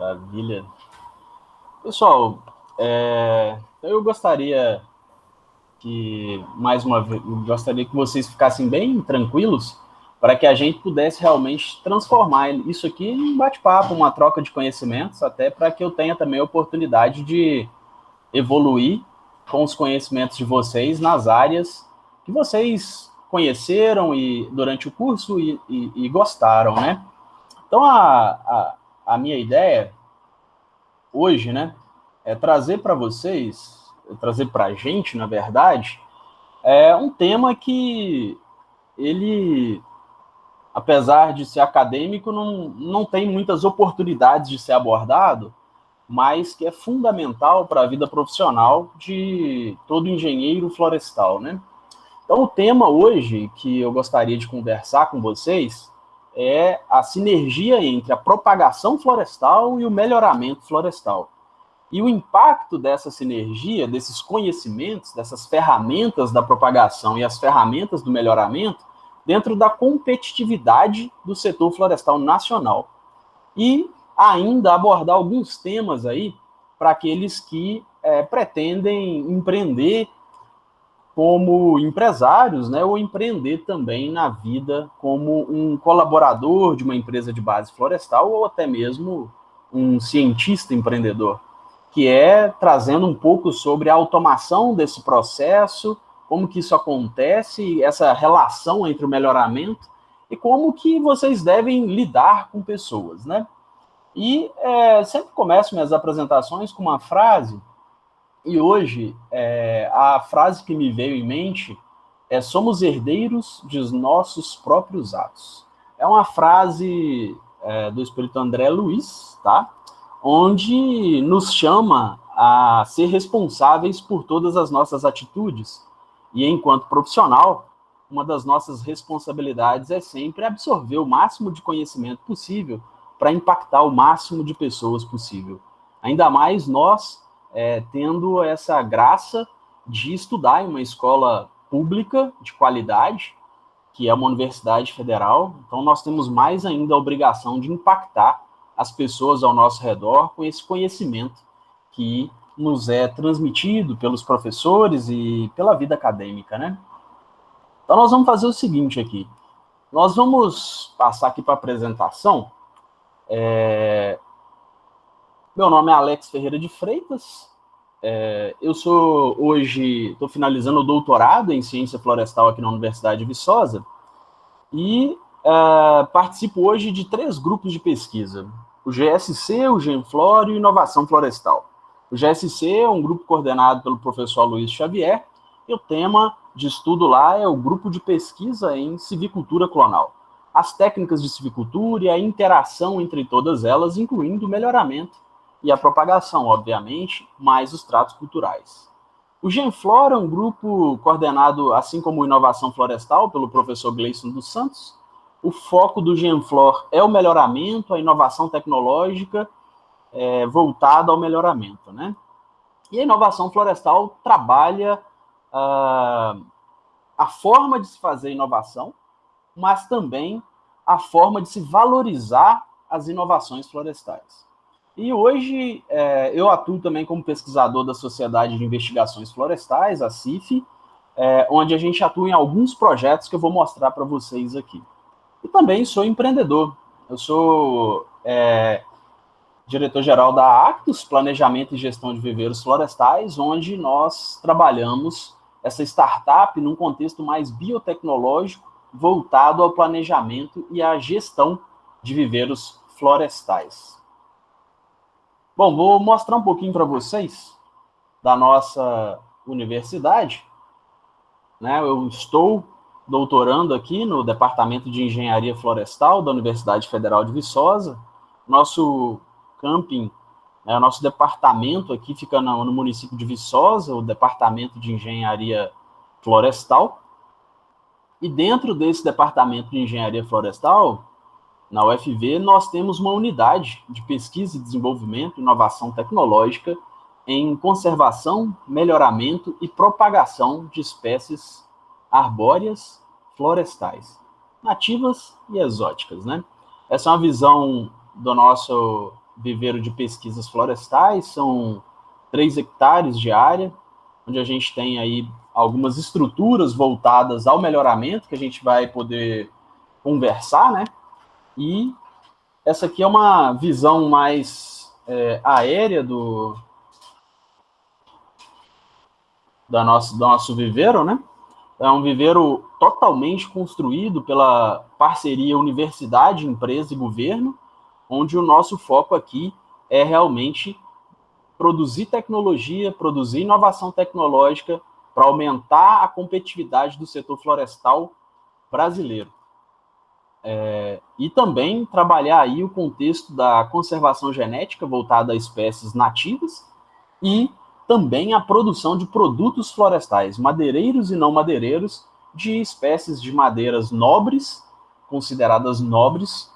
Maravilha. Pessoal, eu gostaria que, mais uma vez, gostaria que vocês ficassem bem tranquilos para que a gente pudesse realmente transformar isso aqui em um bate-papo, uma troca de conhecimentos, até para que eu tenha também a oportunidade de evoluir com os conhecimentos de vocês nas áreas que vocês conheceram e durante o curso e gostaram, né? Então, a minha ideia hoje, né, é trazer para vocês, trazer para a gente, na verdade, um tema que ele, apesar de ser acadêmico, não tem muitas oportunidades de ser abordado, mas que é fundamental para a vida profissional de todo engenheiro florestal, né? Então, o tema hoje que eu gostaria de conversar com vocês é a sinergia entre a propagação florestal e o melhoramento florestal. E o impacto dessa sinergia, desses conhecimentos, dessas ferramentas da propagação e as ferramentas do melhoramento dentro da competitividade do setor florestal nacional. E ainda abordar alguns temas aí para aqueles que pretendem empreender como empresários, né, ou empreender também na vida como um colaborador de uma empresa de base florestal ou até mesmo um cientista empreendedor, que é trazendo um pouco sobre a automação desse processo, como que isso acontece, essa relação entre o melhoramento e como que vocês devem lidar com pessoas, né? E sempre começo minhas apresentações com uma frase, e hoje a frase que me veio em mente é: somos herdeiros de nossos próprios atos. É uma frase do espírito André Luiz, tá? Onde nos chama a ser responsáveis por todas as nossas atitudes. E enquanto profissional, uma das nossas responsabilidades é sempre absorver o máximo de conhecimento possível para impactar o máximo de pessoas possível. Ainda mais nós, tendo essa graça de estudar em uma escola pública de qualidade, que é uma universidade federal. Então, nós temos mais ainda a obrigação de impactar as pessoas ao nosso redor com esse conhecimento que nos é transmitido pelos professores e pela vida acadêmica, né? Então, nós vamos fazer o seguinte aqui. Nós vamos passar aqui para a apresentação. Meu nome é Alex Ferreira de Freitas. Eu sou hoje, estou finalizando o doutorado em ciência florestal aqui na Universidade de Viçosa e participo hoje de 3 grupos de pesquisa: o GSC, o Genflor e o Inovação Florestal. O GSC é um grupo coordenado pelo professor Luiz Xavier e o tema de estudo lá é o grupo de pesquisa em civicultura clonal. As técnicas de civicultura e a interação entre todas elas, incluindo o melhoramento e a propagação, obviamente, mais os tratos culturais. O Genflor é um grupo coordenado, assim como a Inovação Florestal, pelo professor Gleison dos Santos. O foco do Genflor é o melhoramento, a inovação tecnológica voltada ao melhoramento, né? E a Inovação Florestal trabalha a forma de se fazer inovação, mas também a forma de se valorizar as inovações florestais. E hoje eu atuo também como pesquisador da Sociedade de Investigações Florestais, a CIF, onde a gente atua em alguns projetos que eu vou mostrar para vocês aqui. E também sou empreendedor. Eu sou diretor-geral da Actus, Planejamento e Gestão de Viveiros Florestais, onde nós trabalhamos essa startup num contexto mais biotecnológico, voltado ao planejamento e à gestão de viveiros florestais. Bom, vou mostrar um pouquinho para vocês da nossa universidade, né? Eu estou doutorando aqui no Departamento de Engenharia Florestal da Universidade Federal de Viçosa. Nosso camping, nosso departamento aqui fica no município de Viçosa, o Departamento de Engenharia Florestal. E dentro desse Departamento de Engenharia Florestal, na UFV, nós temos uma unidade de pesquisa e desenvolvimento, inovação tecnológica em conservação, melhoramento e propagação de espécies arbóreas florestais, nativas e exóticas, né? Essa é uma visão do nosso viveiro de pesquisas florestais, são 3 hectares de área, onde a gente tem aí algumas estruturas voltadas ao melhoramento, que a gente vai poder conversar, né? E essa aqui é uma visão mais aérea do nosso viveiro, né? É um viveiro totalmente construído pela parceria universidade, empresa e governo, onde o nosso foco aqui é realmente produzir tecnologia, produzir inovação tecnológica para aumentar a competitividade do setor florestal brasileiro. E também trabalhar aí o contexto da conservação genética voltada a espécies nativas e também a produção de produtos florestais, madeireiros e não madeireiros, de espécies de madeiras nobres, consideradas nobres,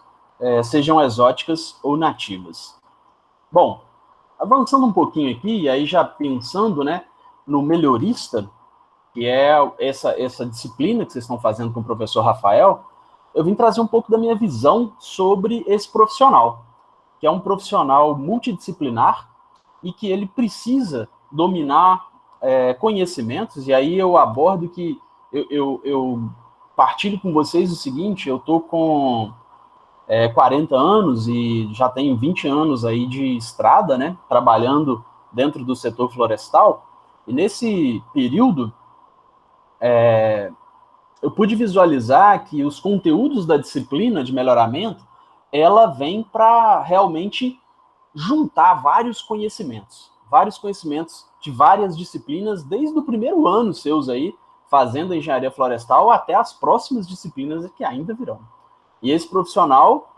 sejam exóticas ou nativas. Bom, avançando um pouquinho aqui, e aí já pensando, né, no melhorista, que é essa disciplina que vocês estão fazendo com o professor Rafael, eu vim trazer um pouco da minha visão sobre esse profissional, que é um profissional multidisciplinar e que ele precisa dominar conhecimentos, e aí eu abordo que eu partilho com vocês o seguinte: eu estou com 40 anos e já tenho 20 anos aí de estrada, né, trabalhando dentro do setor florestal, e nesse período eu pude visualizar que os conteúdos da disciplina de melhoramento, ela vem para realmente juntar vários conhecimentos de várias disciplinas, desde o primeiro ano seus aí, fazendo a engenharia florestal, até as próximas disciplinas que ainda virão. E esse profissional,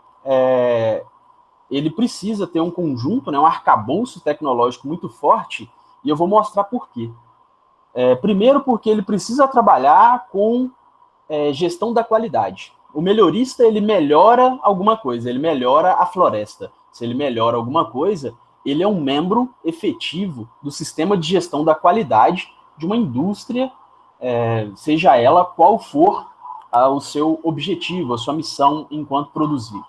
ele precisa ter um conjunto, né, um arcabouço tecnológico muito forte, e eu vou mostrar por quê. Primeiro, porque ele precisa trabalhar com gestão da qualidade. O melhorista, ele melhora alguma coisa, ele melhora a floresta. Se ele melhora alguma coisa, ele é um membro efetivo do sistema de gestão da qualidade de uma indústria, seja ela qual for o seu objetivo, a sua missão enquanto produzir.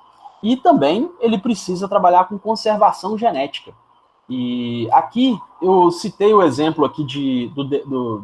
E também ele precisa trabalhar com conservação genética. E aqui eu citei o exemplo aqui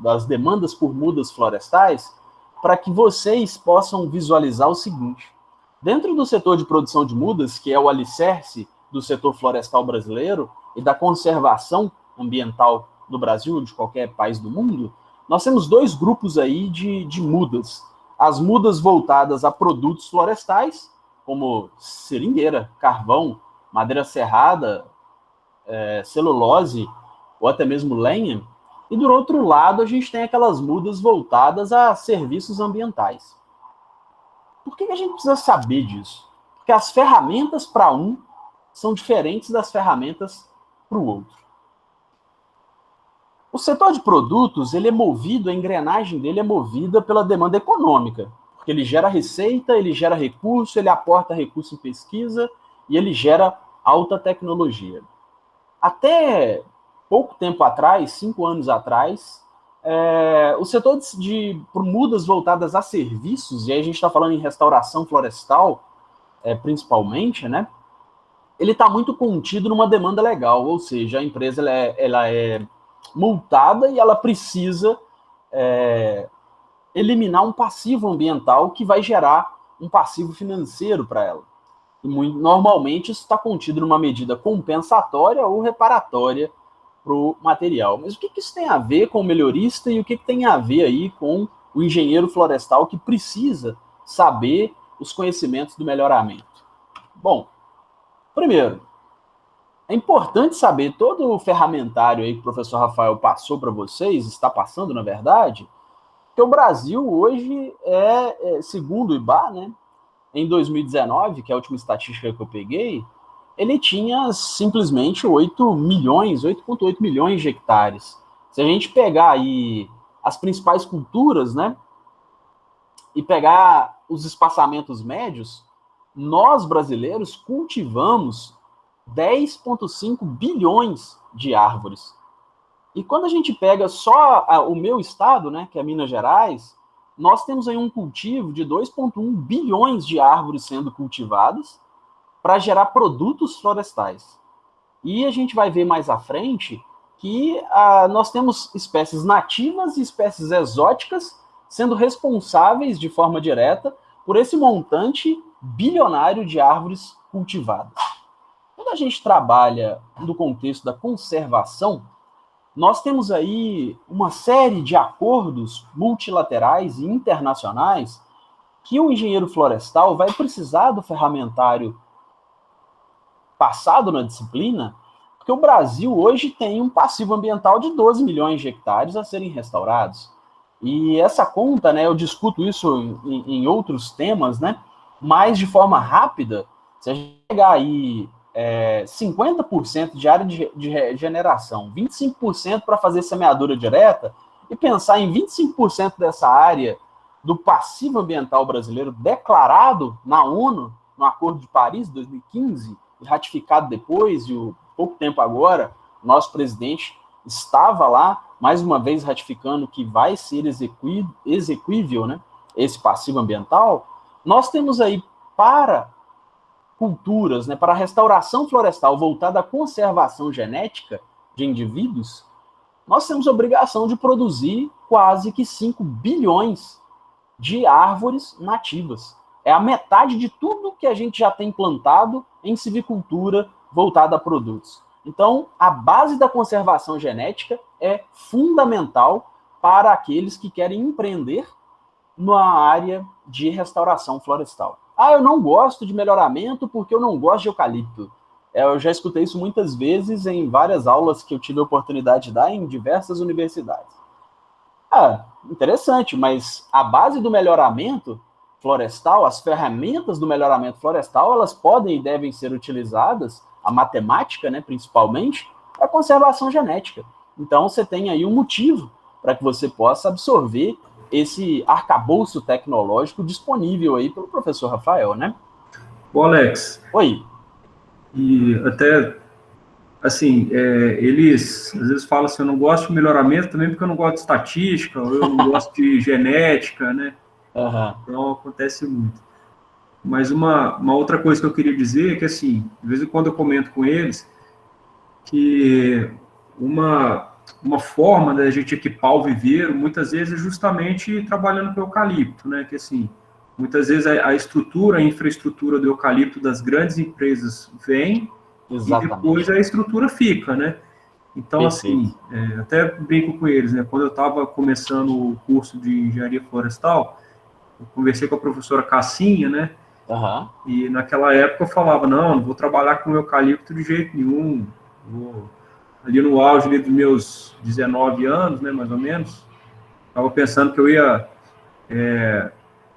das demandas por mudas florestais, para que vocês possam visualizar o seguinte: dentro do setor de produção de mudas, que é o alicerce do setor florestal brasileiro e da conservação ambiental do Brasil, de qualquer país do mundo, nós temos 2 grupos aí de mudas. As mudas voltadas a produtos florestais, como seringueira, carvão, madeira serrada, celulose ou até mesmo lenha. E do outro lado, a gente tem aquelas mudas voltadas a serviços ambientais. Por que a gente precisa saber disso? Porque as ferramentas para um são diferentes das ferramentas para o outro. O setor de produtos, ele é movido, a engrenagem dele é movida pela demanda econômica, porque ele gera receita, ele gera recurso, ele aporta recurso em pesquisa e ele gera alta tecnologia. Até pouco tempo atrás, 5 anos atrás, o setor por mudas voltadas a serviços, e aí a gente está falando em restauração florestal, principalmente, né? Ele está muito contido numa demanda legal, ou seja, a empresa ela é multada e ela precisa eliminar um passivo ambiental que vai gerar um passivo financeiro para ela. E normalmente isso está contido numa medida compensatória ou reparatória para o material. Mas o que isso tem a ver com o melhorista e o que tem a ver aí com o engenheiro florestal que precisa saber os conhecimentos do melhoramento? Bom, primeiro, é importante saber todo o ferramentário aí que o professor Rafael passou para vocês, está passando, na verdade, que o Brasil hoje segundo o IBA, né, em 2019, que é a última estatística que eu peguei, ele tinha simplesmente 8,8 milhões de hectares. Se a gente pegar aí as principais culturas, né, e pegar os espaçamentos médios, nós brasileiros cultivamos 10,5 bilhões de árvores. E quando a gente pega só o meu estado, né, que é Minas Gerais, nós temos aí um cultivo de 2,1 bilhões de árvores sendo cultivadas, para gerar produtos florestais. E a gente vai ver mais à frente que nós temos espécies nativas e espécies exóticas sendo responsáveis de forma direta por esse montante bilionário de árvores cultivadas. Quando a gente trabalha no contexto da conservação, nós temos aí uma série de acordos multilaterais e internacionais que o engenheiro florestal vai precisar do ferramentário passado na disciplina, porque o Brasil hoje tem um passivo ambiental de 12 milhões de hectares a serem restaurados. E essa conta, né, eu discuto isso em outros temas, né, mas de forma rápida, se a gente pegar aí 50% de área de regeneração, 25% para fazer semeadura direta, e pensar em 25% dessa área do passivo ambiental brasileiro declarado na ONU, no Acordo de Paris, de 2015, e ratificado depois, e pouco tempo agora, nosso presidente estava lá, mais uma vez ratificando que vai ser exequível, né, esse passivo ambiental. Nós temos aí para culturas, né, para a restauração florestal voltada à conservação genética de indivíduos, nós temos a obrigação de produzir quase que 5 bilhões de árvores nativas. É a metade de tudo que a gente já tem plantado em silvicultura voltada a produtos. Então, a base da conservação genética é fundamental para aqueles que querem empreender na área de restauração florestal. Eu não gosto de melhoramento porque eu não gosto de eucalipto. Eu já escutei isso muitas vezes em várias aulas que eu tive a oportunidade de dar em diversas universidades. Interessante, mas a base do melhoramento florestal, as ferramentas do melhoramento florestal, elas podem e devem ser utilizadas, a matemática, né, principalmente, para conservação genética. Então, você tem aí um motivo para que você possa absorver esse arcabouço tecnológico disponível aí pelo professor Rafael, né? Ô, Alex. Oi. E até, assim, eles às vezes falam assim, eu não gosto de melhoramento também porque eu não gosto de estatística, ou eu não gosto de genética, né? Uhum. Então, acontece muito. Mas uma outra coisa que eu queria dizer é que, assim, de vez em quando eu comento com eles que uma forma da gente equipar o viveiro, muitas vezes, é justamente trabalhando com eucalipto, né? Que, assim, muitas vezes a estrutura, a infraestrutura do eucalipto das grandes empresas vem. Exatamente. E depois a estrutura fica, né? Então, Perfeito. assim, até brinco com eles, né? Quando eu estava começando o curso de engenharia florestal, eu conversei com a professora Cassinha, né? Uhum. E naquela época eu falava, não vou trabalhar com eucalipto de jeito nenhum. Ali no auge ali dos meus 19 anos, né, mais ou menos, estava pensando que eu ia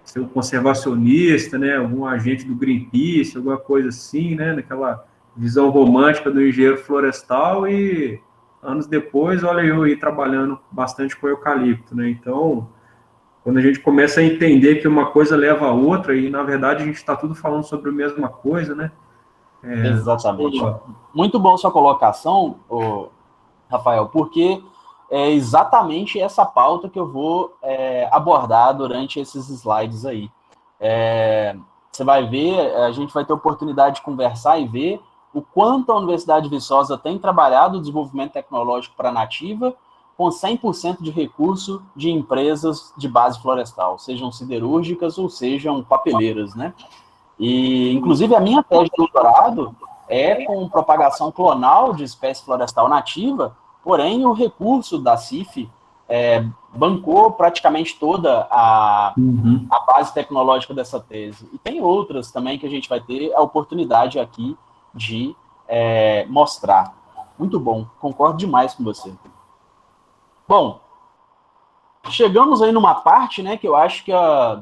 ser um conservacionista, né, algum agente do Greenpeace, alguma coisa assim, né, naquela visão romântica do engenheiro florestal, e anos depois, olha eu aí trabalhando bastante com eucalipto, né, então, quando a gente começa a entender que uma coisa leva a outra, e na verdade a gente está tudo falando sobre a mesma coisa, né. Exatamente. Muito bom sua colocação, Rafael, porque é exatamente essa pauta que eu vou abordar durante esses slides aí. Você vai ver, a gente vai ter oportunidade de conversar e ver o quanto a Universidade de Viçosa tem trabalhado o desenvolvimento tecnológico para a nativa, com 100% de recurso de empresas de base florestal, sejam siderúrgicas ou sejam papeleiras, né? E, inclusive, a minha tese de doutorado é com propagação clonal de espécie florestal nativa, porém, o recurso da CIF bancou praticamente toda a base tecnológica dessa tese. E tem outras também que a gente vai ter a oportunidade aqui de mostrar. Muito bom, concordo demais com você. Bom, chegamos aí numa parte, né, que eu acho que é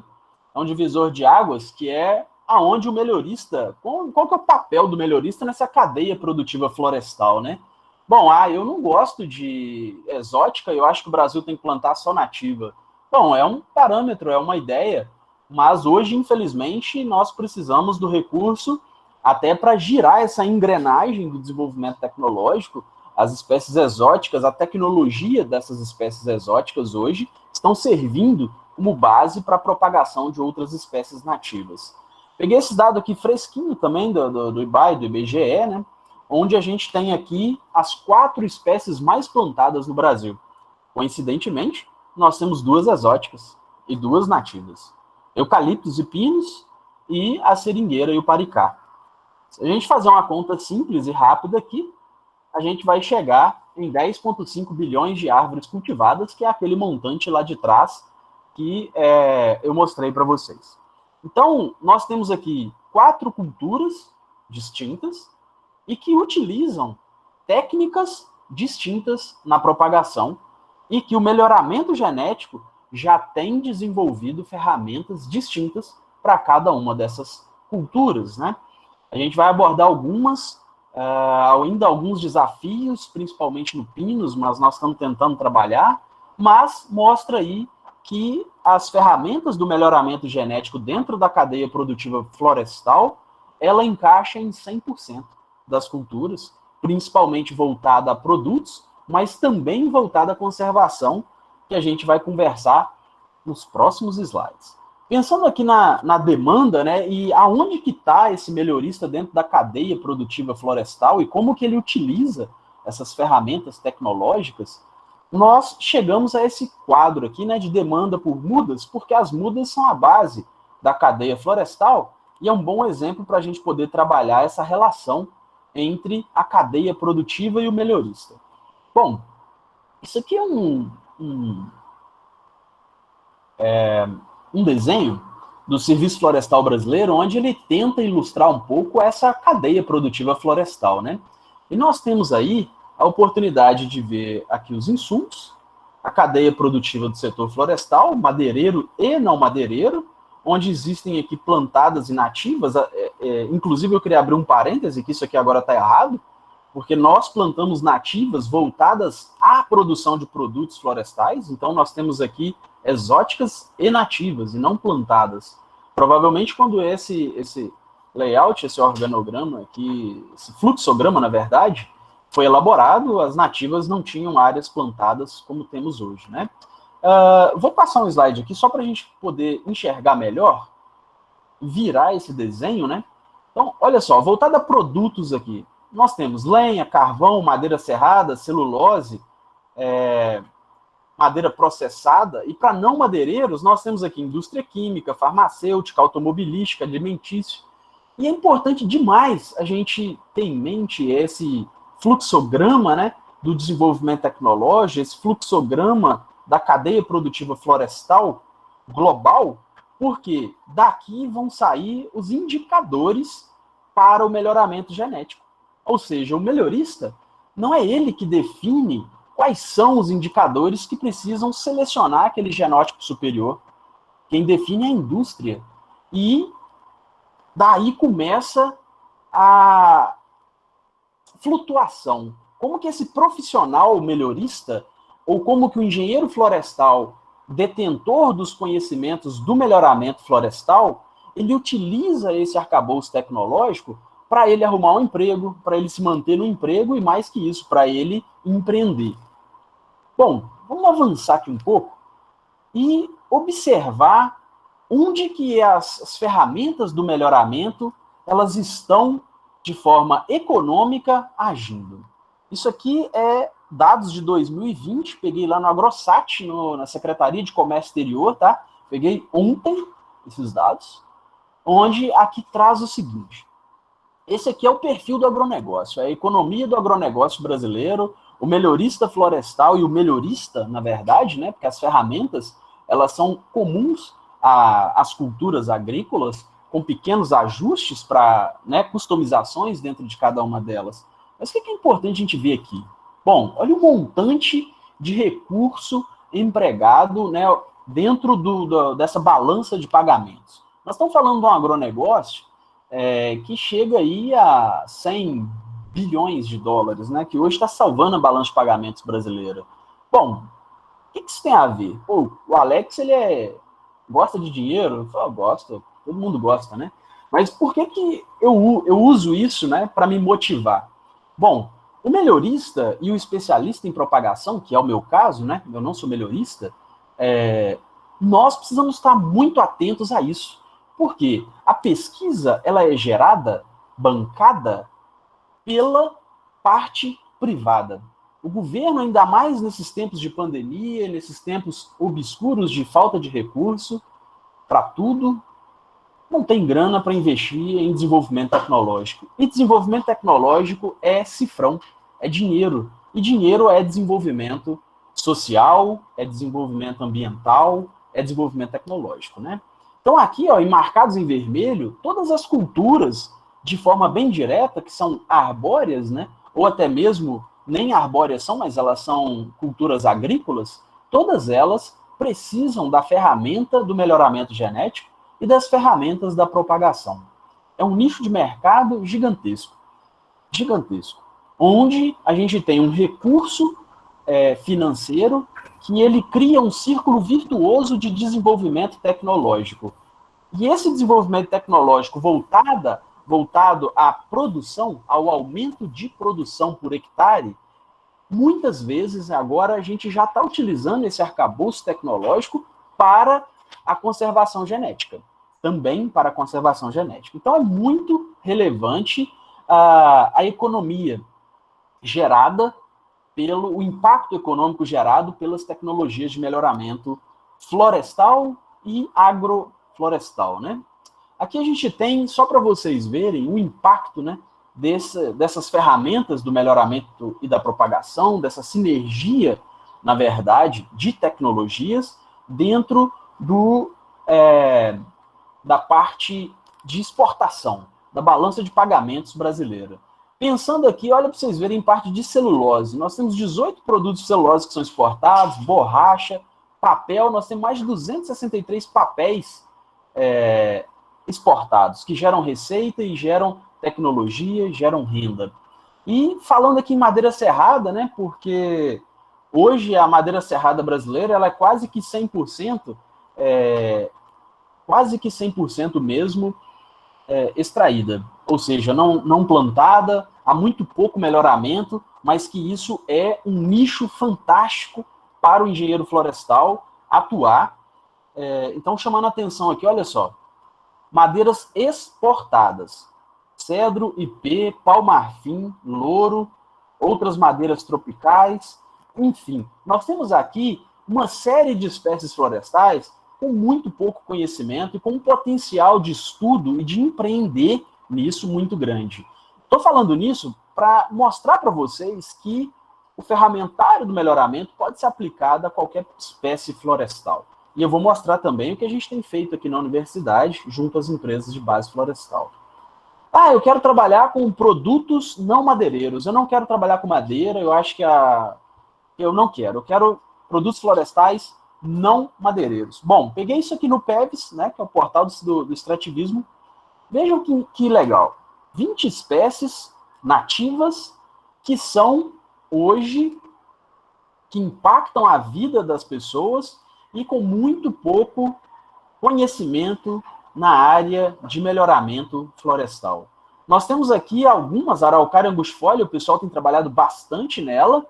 um divisor de águas, que é aonde o melhorista, qual que é o papel do melhorista nessa cadeia produtiva florestal, né? Bom, eu não gosto de exótica, eu acho que o Brasil tem que plantar só nativa. Bom, é um parâmetro, é uma ideia, mas hoje, infelizmente, nós precisamos do recurso até para girar essa engrenagem do desenvolvimento tecnológico. As espécies exóticas, a tecnologia dessas espécies exóticas hoje estão servindo como base para a propagação de outras espécies nativas. Peguei esse dado aqui fresquinho também do IBAE, do IBGE, né? Onde a gente tem aqui as 4 espécies mais plantadas no Brasil. Coincidentemente, nós temos 2 exóticas e 2 nativas. Eucaliptos e pinos e a seringueira e o paricá. Se a gente fazer uma conta simples e rápida aqui, a gente vai chegar em 10,5 bilhões de árvores cultivadas, que é aquele montante lá de trás que eu mostrei para vocês. Então, nós temos aqui 4 culturas distintas e que utilizam técnicas distintas na propagação e que o melhoramento genético já tem desenvolvido ferramentas distintas para cada uma dessas culturas, né? A gente vai abordar ainda alguns desafios, principalmente no pinos, mas nós estamos tentando trabalhar, mas mostra aí que as ferramentas do melhoramento genético dentro da cadeia produtiva florestal, ela encaixa em 100% das culturas, principalmente voltada a produtos, mas também voltada à conservação, que a gente vai conversar nos próximos slides. Pensando aqui na demanda, né, e aonde que está esse melhorista dentro da cadeia produtiva florestal e como que ele utiliza essas ferramentas tecnológicas, nós chegamos a esse quadro aqui, né, de demanda por mudas, porque as mudas são a base da cadeia florestal e é um bom exemplo para a gente poder trabalhar essa relação entre a cadeia produtiva e o melhorista. Bom, isso aqui é um desenho do Serviço Florestal Brasileiro, onde ele tenta ilustrar um pouco essa cadeia produtiva florestal, né? E nós temos aí a oportunidade de ver aqui os insumos, a cadeia produtiva do setor florestal, madeireiro e não madeireiro, onde existem aqui plantadas e nativas, inclusive eu queria abrir um parêntese, que isso aqui agora está errado, porque nós plantamos nativas voltadas à produção de produtos florestais, então nós temos aqui exóticas e nativas, e não plantadas. Provavelmente quando esse layout, esse organograma aqui, esse fluxograma, na verdade, foi elaborado, as nativas não tinham áreas plantadas como temos hoje, né? Vou passar um slide aqui só para a gente poder enxergar melhor, virar esse desenho, né? Então, olha só, voltado a produtos aqui, nós temos lenha, carvão, madeira serrada, celulose, madeira processada, e para não madeireiros, nós temos aqui indústria química, farmacêutica, automobilística, alimentícia. E é importante demais a gente ter em mente esse fluxograma, né, do desenvolvimento tecnológico, esse fluxograma da cadeia produtiva florestal global, porque daqui vão sair os indicadores para o melhoramento genético. Ou seja, o melhorista não é ele que define quais são os indicadores que precisam selecionar aquele genótipo superior. Quem define é a indústria. E daí começa a flutuação. Como que esse profissional melhorista, ou como que o engenheiro florestal, detentor dos conhecimentos do melhoramento florestal, ele utiliza esse arcabouço tecnológico para ele arrumar um emprego, para ele se manter no emprego e, mais que isso, para ele empreender. Bom, vamos avançar aqui um pouco e observar onde que as ferramentas do melhoramento elas estão de forma econômica agindo. Isso aqui é dados de 2020, peguei lá no AgroSat, na Secretaria de Comércio Exterior, tá? Peguei ontem esses dados, onde aqui traz o seguinte. Esse aqui é o perfil do agronegócio, é a economia do agronegócio brasileiro, o melhorista florestal e o melhorista, na verdade, né, porque as ferramentas elas são comuns às culturas agrícolas, com pequenos ajustes para, né, customizações dentro de cada uma delas. Mas o que é importante a gente ver aqui? Bom, olha o montante de recurso empregado, né, dentro dessa balança de pagamentos. Nós estamos falando de um agronegócio que chega aí a 100 bilhões de dólares, né, que hoje está salvando a balança de pagamentos brasileira. Bom, o que isso tem a ver? Pô, o Alex, ele gosta de dinheiro? Eu falo, gosta, todo mundo gosta, né? Mas por que eu uso isso, né, para me motivar? Bom, o melhorista e o especialista em propagação, que é o meu caso, né, eu não sou melhorista, nós precisamos estar muito atentos a isso. Por quê? A pesquisa ela é gerada, bancada, pela parte privada. O governo, ainda mais nesses tempos de pandemia, nesses tempos obscuros de falta de recurso para tudo, não tem grana para investir em desenvolvimento tecnológico. E desenvolvimento tecnológico é cifrão, é dinheiro. E dinheiro é desenvolvimento social, é desenvolvimento ambiental, é desenvolvimento tecnológico, né? Então aqui, ó, marcados em vermelho, todas as culturas, de forma bem direta, que são arbóreas, né? Ou até mesmo nem arbóreas são, mas elas são culturas agrícolas, todas elas precisam da ferramenta do melhoramento genético e das ferramentas da propagação. É um nicho de mercado gigantesco, gigantesco, onde a gente tem um recurso financeiro que ele cria um círculo virtuoso de desenvolvimento tecnológico. E esse desenvolvimento tecnológico voltado à produção, ao aumento de produção por hectare, muitas vezes agora a gente já está utilizando esse arcabouço tecnológico para a conservação genética. Também para a conservação genética. Então é muito relevante a economia gerada o impacto econômico gerado pelas tecnologias de melhoramento florestal e agroflorestal, né? Aqui a gente tem, só para vocês verem, o impacto, né, dessas ferramentas do melhoramento e da propagação, dessa sinergia, na verdade, de tecnologias dentro da parte de exportação, da balança de pagamentos brasileira. Pensando aqui, olha para vocês verem em parte de celulose. Nós temos 18 produtos de celulose que são exportados, borracha, papel, nós temos mais de 263 papéis exportados, que geram receita e geram tecnologia, geram renda. E falando aqui em madeira serrada, né, porque hoje a madeira serrada brasileira ela é quase que 100%, mesmo extraída, ou seja, não plantada, há muito pouco melhoramento, mas que isso é um nicho fantástico para o engenheiro florestal atuar. Então, chamando a atenção aqui, olha só, madeiras exportadas, cedro, ipê, pau-marfim, louro, outras madeiras tropicais, enfim, nós temos aqui uma série de espécies florestais com muito pouco conhecimento e com um potencial de estudo e de empreender nisso muito grande. Estou falando nisso para mostrar para vocês que o ferramentário do melhoramento pode ser aplicado a qualquer espécie florestal. E eu vou mostrar também o que a gente tem feito aqui na universidade, junto às empresas de base florestal. Eu quero trabalhar com produtos não madeireiros. Eu não quero trabalhar com madeira, eu acho que eu não quero. Eu quero produtos florestais não madeireiros. Bom, peguei isso aqui no PEVS, né, que é o portal do extrativismo. Vejam que legal. 20 espécies nativas que são, hoje, que impactam a vida das pessoas e com muito pouco conhecimento na área de melhoramento florestal. Nós temos aqui algumas, a araucária angustifolia, o pessoal tem trabalhado bastante nela,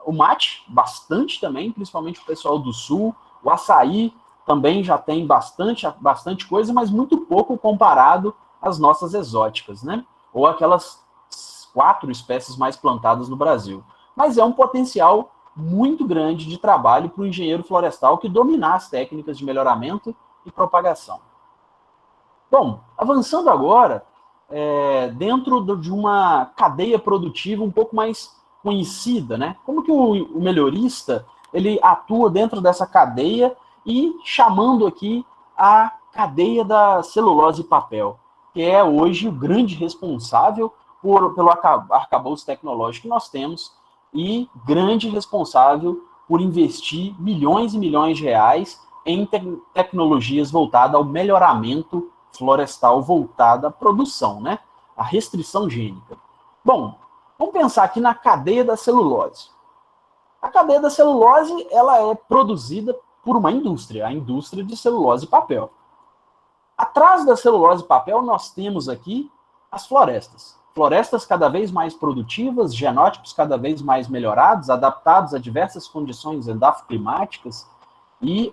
o mate, bastante também, principalmente o pessoal do sul, o açaí também já tem bastante coisa, mas muito pouco comparado às nossas exóticas, né? Ou aquelas 4 espécies mais plantadas no Brasil. Mas é um potencial muito grande de trabalho para o engenheiro florestal que dominar as técnicas de melhoramento e propagação. Bom, avançando agora, dentro de uma cadeia produtiva um pouco mais conhecida, né? Como que o melhorista ele atua dentro dessa cadeia e chamando aqui a cadeia da celulose e papel, que é hoje o grande responsável pelo arcabouço tecnológico que nós temos e grande responsável por investir milhões e milhões de reais em tecnologias voltadas ao melhoramento florestal, voltada à produção, né? A restrição gênica. Bom, vamos pensar aqui na cadeia da celulose. A cadeia da celulose ela é produzida por uma indústria, a indústria de celulose e papel. Atrás da celulose e papel, nós temos aqui as florestas. Florestas cada vez mais produtivas, genótipos cada vez mais melhorados, adaptados a diversas condições edafoclimáticas e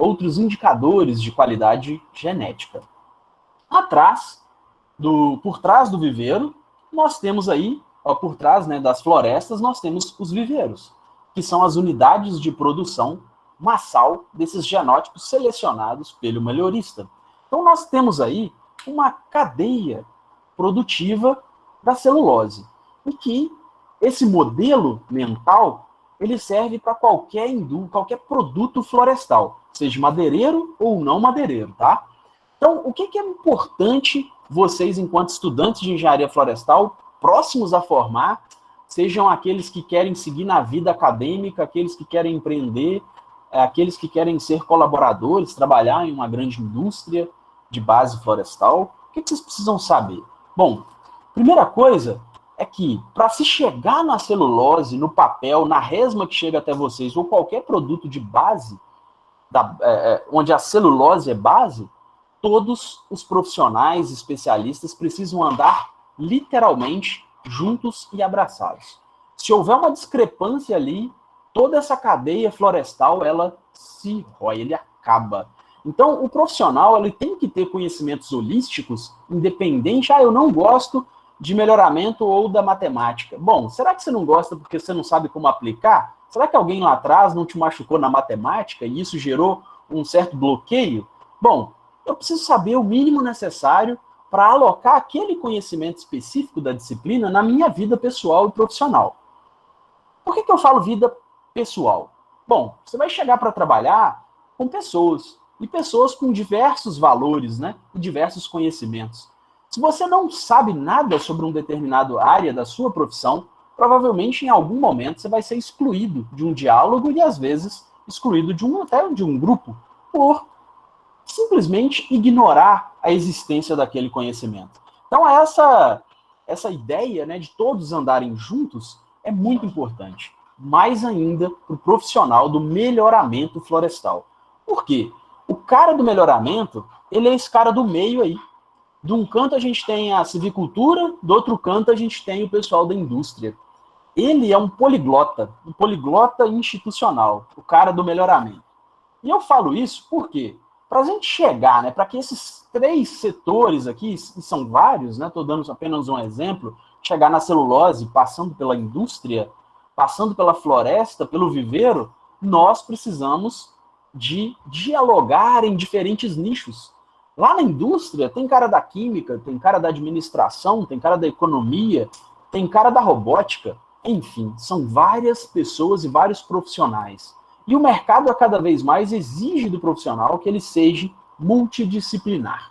outros indicadores de qualidade genética. Por trás do viveiro, nós temos aí, por trás, né, das florestas, nós temos os viveiros, que são as unidades de produção massal desses genótipos selecionados pelo melhorista. Então, nós temos aí uma cadeia produtiva da celulose, e que esse modelo mental ele serve para qualquer produto florestal, seja madeireiro ou não madeireiro, tá? Então, o que é importante vocês, enquanto estudantes de engenharia florestal, próximos a formar, sejam aqueles que querem seguir na vida acadêmica, aqueles que querem empreender, aqueles que querem ser colaboradores, trabalhar em uma grande indústria de base florestal, o que vocês precisam saber? Bom, primeira coisa é que, para se chegar na celulose, no papel, na resma que chega até vocês, ou qualquer produto de base, onde a celulose é base, todos os profissionais, especialistas, precisam andar literalmente juntos e abraçados. Se houver uma discrepância ali, toda essa cadeia florestal, ela se rói, ele acaba. Então, o profissional ele tem que ter conhecimentos holísticos, independente, eu não gosto de melhoramento ou da matemática. Bom, será que você não gosta porque você não sabe como aplicar? Será que alguém lá atrás não te machucou na matemática e isso gerou um certo bloqueio? Bom, eu preciso saber o mínimo necessário para alocar aquele conhecimento específico da disciplina na minha vida pessoal e profissional. Por que eu falo vida pessoal? Bom, você vai chegar para trabalhar com pessoas, e pessoas com diversos valores, né, e diversos conhecimentos. Se você não sabe nada sobre uma determinada área da sua profissão, provavelmente em algum momento você vai ser excluído de um diálogo e às vezes excluído até de um grupo por simplesmente ignorar a existência daquele conhecimento. Então essa ideia, né, de todos andarem juntos é muito importante, mais ainda para o profissional do melhoramento florestal. Por quê? O cara do melhoramento, ele é esse cara do meio aí. De um canto a gente tem a civicultura, do outro canto a gente tem o pessoal da indústria. Ele é um poliglota institucional, o cara do melhoramento. E eu falo isso por quê? Para a gente chegar, né, para que esses três setores aqui, e são vários, né, estou dando apenas um exemplo, chegar na celulose, passando pela indústria, passando pela floresta, pelo viveiro, nós precisamos de dialogar em diferentes nichos. Lá na indústria tem cara da química, tem cara da administração, tem cara da economia, tem cara da robótica, enfim, são várias pessoas e vários profissionais. E o mercado a cada vez mais exige do profissional que ele seja multidisciplinar.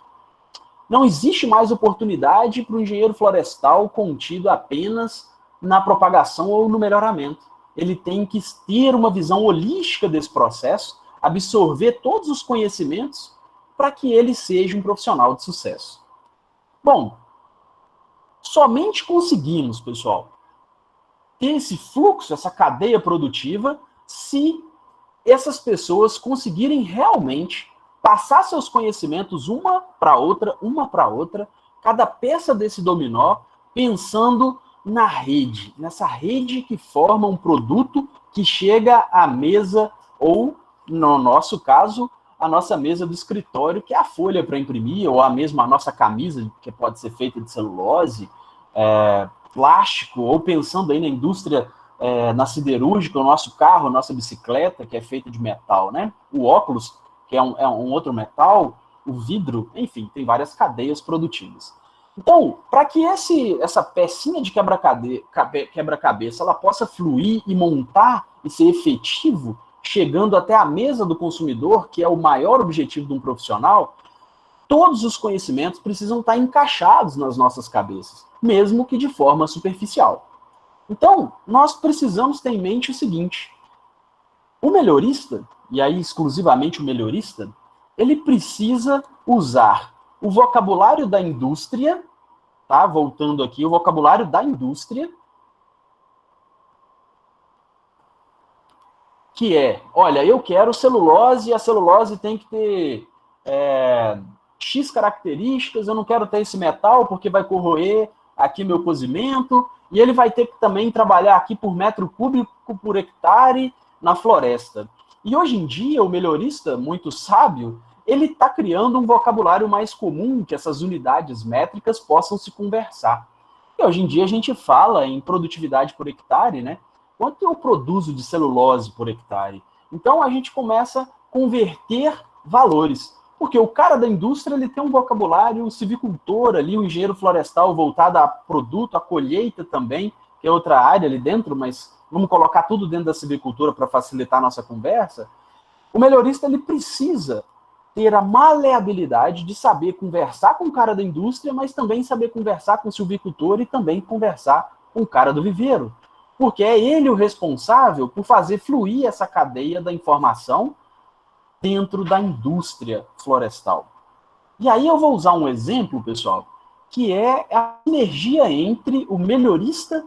Não existe mais oportunidade para o engenheiro florestal contido apenas na propagação ou no melhoramento. Ele tem que ter uma visão holística desse processo, absorver todos os conhecimentos para que ele seja um profissional de sucesso. Bom, somente conseguimos, pessoal, ter esse fluxo, essa cadeia produtiva, se essas pessoas conseguirem realmente passar seus conhecimentos uma para outra, cada peça desse dominó, pensando na rede, nessa rede que forma um produto que chega à mesa, ou, no nosso caso, a nossa mesa do escritório, que é a folha para imprimir, ou a nossa camisa, que pode ser feita de celulose, plástico, ou pensando aí na indústria, na siderúrgica, o nosso carro, a nossa bicicleta, que é feita de metal, né? O óculos, que é um outro metal, o vidro, enfim, tem várias cadeias produtivas. Então, para que essa pecinha de quebra-cabeça ela possa fluir e montar e ser efetivo, chegando até a mesa do consumidor, que é o maior objetivo de um profissional, todos os conhecimentos precisam estar encaixados nas nossas cabeças, mesmo que de forma superficial. Então, nós precisamos ter em mente o seguinte: o melhorista, e aí exclusivamente o melhorista, ele precisa usar o vocabulário da indústria, tá? Voltando aqui, o vocabulário da indústria, que é, olha, eu quero celulose, e a celulose tem que ter X características, eu não quero ter esse metal porque vai corroer aqui meu cozimento, e ele vai ter que também trabalhar aqui por metro cúbico por hectare na floresta. E hoje em dia, o melhorista, muito sábio, ele está criando um vocabulário mais comum que essas unidades métricas possam se conversar. E hoje em dia a gente fala em produtividade por hectare, né? Quanto eu produzo de celulose por hectare? Então a gente começa a converter valores. Porque o cara da indústria ele tem um vocabulário, o civicultor ali, o engenheiro florestal voltado a produto, a colheita também, que é outra área ali dentro, mas vamos colocar tudo dentro da civicultura para facilitar a nossa conversa. O melhorista ele precisa ter a maleabilidade de saber conversar com o cara da indústria, mas também saber conversar com o silvicultor e também conversar com o cara do viveiro. Porque é ele o responsável por fazer fluir essa cadeia da informação dentro da indústria florestal. E aí eu vou usar um exemplo, pessoal, que é a sinergia entre o melhorista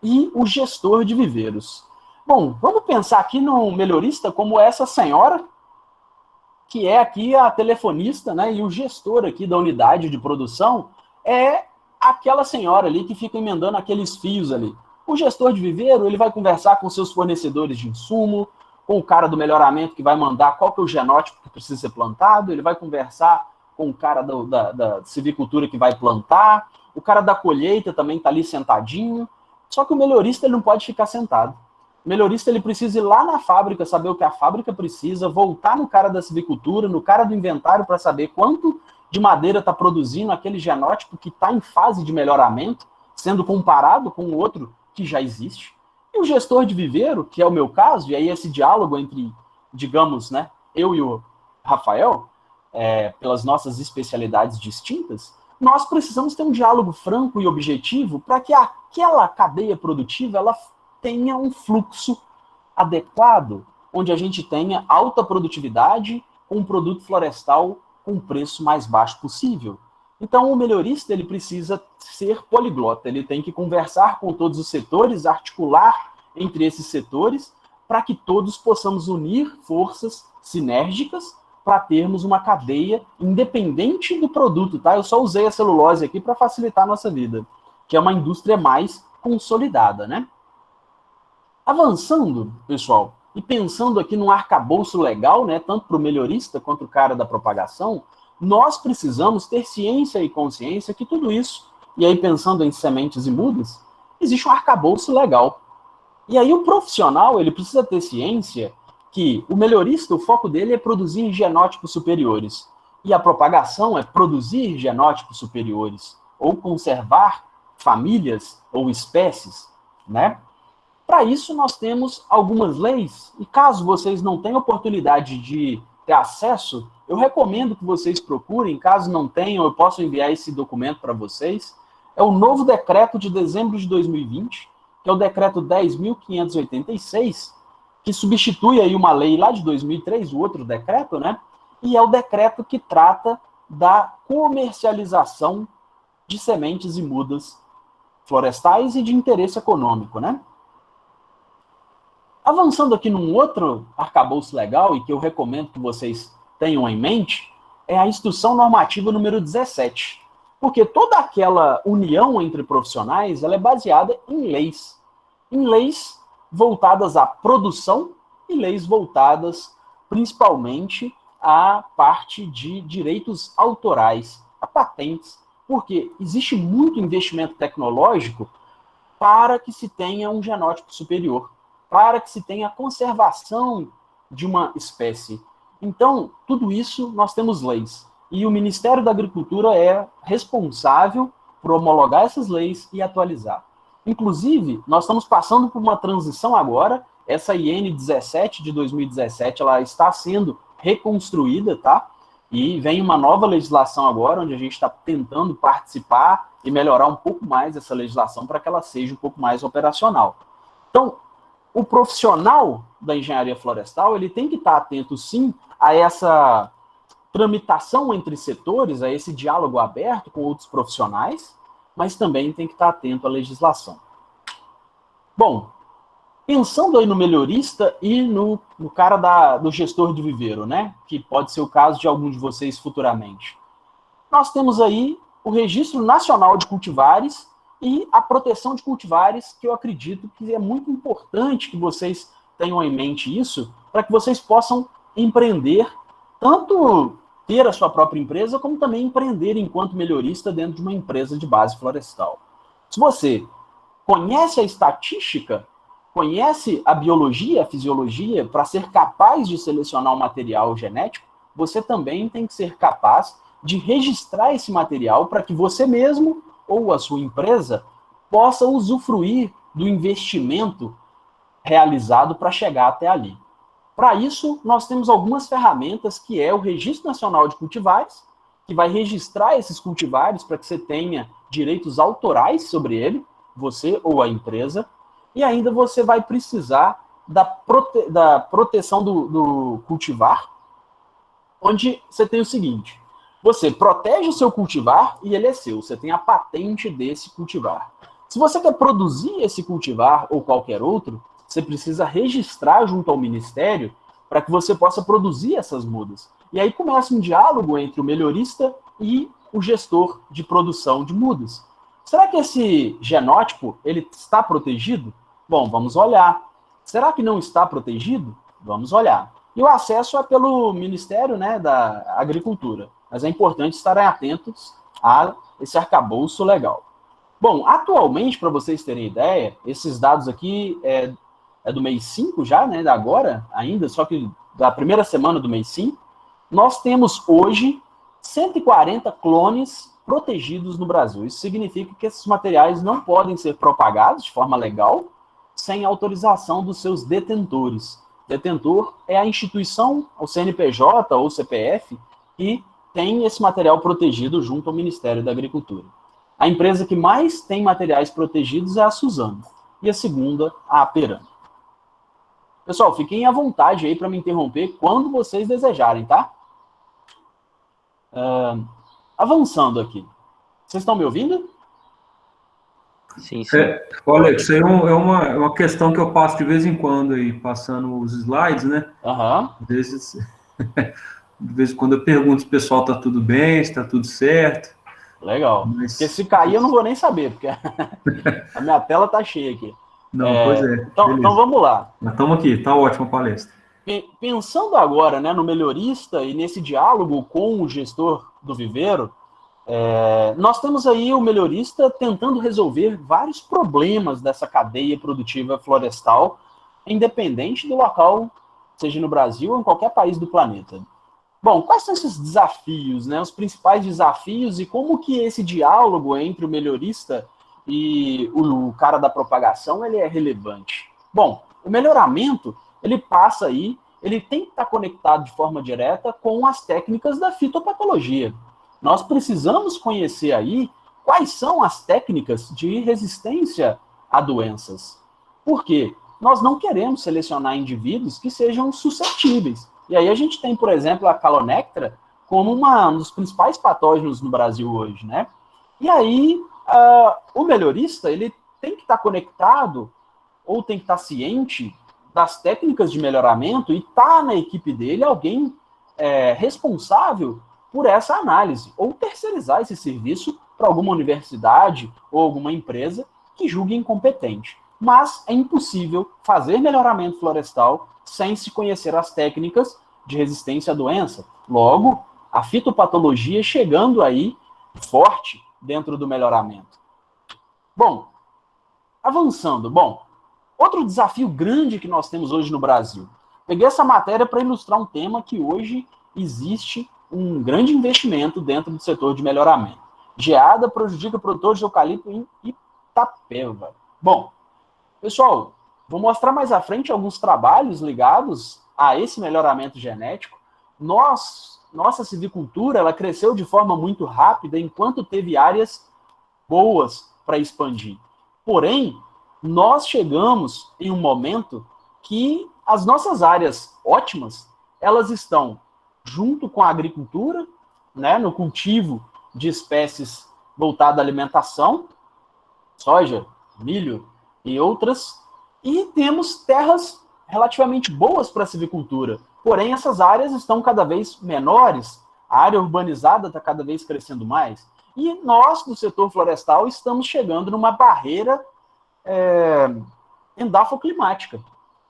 e o gestor de viveiros. Bom, vamos pensar aqui no melhorista como essa senhora, que é aqui a telefonista, né, e o gestor aqui da unidade de produção é aquela senhora ali que fica emendando aqueles fios ali. O gestor de viveiro, ele vai conversar com seus fornecedores de insumo, com o cara do melhoramento que vai mandar qual que é o genótipo que precisa ser plantado, ele vai conversar com o cara da civicultura que vai plantar, o cara da colheita também está ali sentadinho, só que o melhorista ele não pode ficar sentado. O melhorista ele precisa ir lá na fábrica, saber o que a fábrica precisa, voltar no cara da civicultura, no cara do inventário para saber quanto de madeira está produzindo aquele genótipo que está em fase de melhoramento, sendo comparado com o outro que já existe. E o gestor de viveiro, que é o meu caso, e aí esse diálogo entre, digamos, né, eu e o Rafael, pelas nossas especialidades distintas, nós precisamos ter um diálogo franco e objetivo para que aquela cadeia produtiva ela tenha um fluxo adequado, onde a gente tenha alta produtividade com um produto florestal com o preço mais baixo possível. Então, o melhorista ele precisa ser poliglota, ele tem que conversar com todos os setores, articular entre esses setores, para que todos possamos unir forças sinérgicas para termos uma cadeia independente do produto, tá? Eu só usei a celulose aqui para facilitar a nossa vida, que é uma indústria mais consolidada, né? Avançando, pessoal, e pensando aqui num arcabouço legal, né, tanto para o melhorista quanto o cara da propagação, nós precisamos ter ciência e consciência que tudo isso, e aí pensando em sementes e mudas, existe um arcabouço legal. E aí o profissional, ele precisa ter ciência que o melhorista, o foco dele é produzir genótipos superiores. E a propagação é produzir genótipos superiores, ou conservar famílias ou espécies, né? Para isso, nós temos algumas leis, e caso vocês não tenham oportunidade de ter acesso, eu recomendo que vocês procurem, caso não tenham, eu posso enviar esse documento para vocês. É o novo decreto de dezembro de 2020, que é o decreto 10.586, que substitui aí uma lei lá de 2003, o outro decreto, né? E é o decreto que trata da comercialização de sementes e mudas florestais e de interesse econômico, né? Avançando aqui num outro arcabouço legal e que eu recomendo que vocês tenham em mente, é a Instrução Normativa número 17. Porque toda aquela união entre profissionais ela é baseada em leis. Em leis voltadas à produção e leis voltadas principalmente à parte de direitos autorais, a patentes. Porque existe muito investimento tecnológico para que se tenha um genótipo superior, para que se tenha a conservação de uma espécie. Então, tudo isso nós temos leis. E o Ministério da Agricultura é responsável por homologar essas leis e atualizar. Inclusive, nós estamos passando por uma transição agora. Essa IN 17 de 2017, ela está sendo reconstruída, tá? E vem uma nova legislação agora, onde a gente está tentando participar e melhorar um pouco mais essa legislação para que ela seja um pouco mais operacional. Então, o profissional da engenharia florestal, ele tem que estar atento, sim, a essa tramitação entre setores, a esse diálogo aberto com outros profissionais, mas também tem que estar atento à legislação. Bom, pensando aí no melhorista e no cara do gestor de viveiro, né? Que pode ser o caso de algum de vocês futuramente. Nós temos aí o Registro Nacional de Cultivares e a proteção de cultivares, que eu acredito que é muito importante que vocês tenham em mente isso, para que vocês possam empreender, tanto ter a sua própria empresa, como também empreender enquanto melhorista dentro de uma empresa de base florestal. Se você conhece a estatística, conhece a biologia, a fisiologia, para ser capaz de selecionar um material genético, você também tem que ser capaz de registrar esse material para que você mesmo ou a sua empresa possa usufruir do investimento realizado para chegar até ali. Para isso, nós temos algumas ferramentas, que é o Registro Nacional de Cultivares, que vai registrar esses cultivares para que você tenha direitos autorais sobre ele, você ou a empresa, e ainda você vai precisar da proteção do cultivar, onde você tem o seguinte: você protege o seu cultivar e ele é seu, você tem a patente desse cultivar. Se você quer produzir esse cultivar ou qualquer outro, você precisa registrar junto ao Ministério para que você possa produzir essas mudas. E aí começa um diálogo entre o melhorista e o gestor de produção de mudas. Será que esse genótipo ele está protegido? Bom, vamos olhar. Será que não está protegido? Vamos olhar. E o acesso é pelo Ministério, né, da Agricultura. Mas é importante estarem atentos a esse arcabouço legal. Bom, atualmente, para vocês terem ideia, esses dados aqui é do mês 5 já, né, da agora ainda, só que da primeira semana do mês 5, nós temos hoje 140 clones protegidos no Brasil. Isso significa que esses materiais não podem ser propagados de forma legal sem autorização dos seus detentores. Detentor é a instituição, o CNPJ ou CPF, que tem esse material protegido junto ao Ministério da Agricultura. A empresa que mais tem materiais protegidos é a Suzano, e a segunda, a Aperam. Pessoal, fiquem à vontade aí para me interromper quando vocês desejarem, tá? Avançando aqui. Vocês estão me ouvindo? Sim, sim. Olha, isso aí é uma questão que eu passo de vez em quando aí, passando os slides, né? Aham. De vez em quando eu pergunto se o pessoal está tudo bem, se está tudo certo. Legal. Porque se cair eu não vou nem saber, porque a minha tela está cheia aqui. Não, pois é. Então vamos lá. Estamos aqui, está ótima a palestra. Pensando agora, né, no melhorista e nesse diálogo com o gestor do viveiro, nós temos aí o melhorista tentando resolver vários problemas dessa cadeia produtiva florestal, independente do local, seja no Brasil ou em qualquer país do planeta. Bom, quais são esses desafios, né, os principais desafios, e como que esse diálogo entre o melhorista e o cara da propagação ele é relevante? Bom, o melhoramento ele passa aí, ele tem que estar conectado de forma direta com as técnicas da fitopatologia. Nós precisamos conhecer aí quais são as técnicas de resistência a doenças. Por quê? Nós não queremos selecionar indivíduos que sejam suscetíveis. E aí a gente tem, por exemplo, a Calonectra como um dos principais patógenos no Brasil hoje, né? E aí o melhorista ele tem que estar conectado ou tem que estar ciente das técnicas de melhoramento e tá na equipe dele alguém responsável por essa análise, ou terceirizar esse serviço para alguma universidade ou alguma empresa que julgue incompetente. Mas é impossível fazer melhoramento florestal sem se conhecer as técnicas de resistência à doença. Logo, a fitopatologia chegando aí forte dentro do melhoramento. Bom, avançando. Bom, outro desafio grande que nós temos hoje no Brasil. Peguei essa matéria para ilustrar um tema que hoje existe um grande investimento dentro do setor de melhoramento. Geada prejudica produtores de eucalipto em Itapeva. Bom, pessoal, vou mostrar mais à frente alguns trabalhos ligados a esse melhoramento genético. Nossa silvicultura ela cresceu de forma muito rápida enquanto teve áreas boas para expandir. Porém, nós chegamos em um momento que as nossas áreas ótimas, elas estão junto com a agricultura, né, no cultivo de espécies voltadas à alimentação, soja, milho e outras, e temos terras relativamente boas para a silvicultura. Porém, essas áreas estão cada vez menores, a área urbanizada está cada vez crescendo mais, e nós, do setor florestal, estamos chegando numa barreira endafoclimática.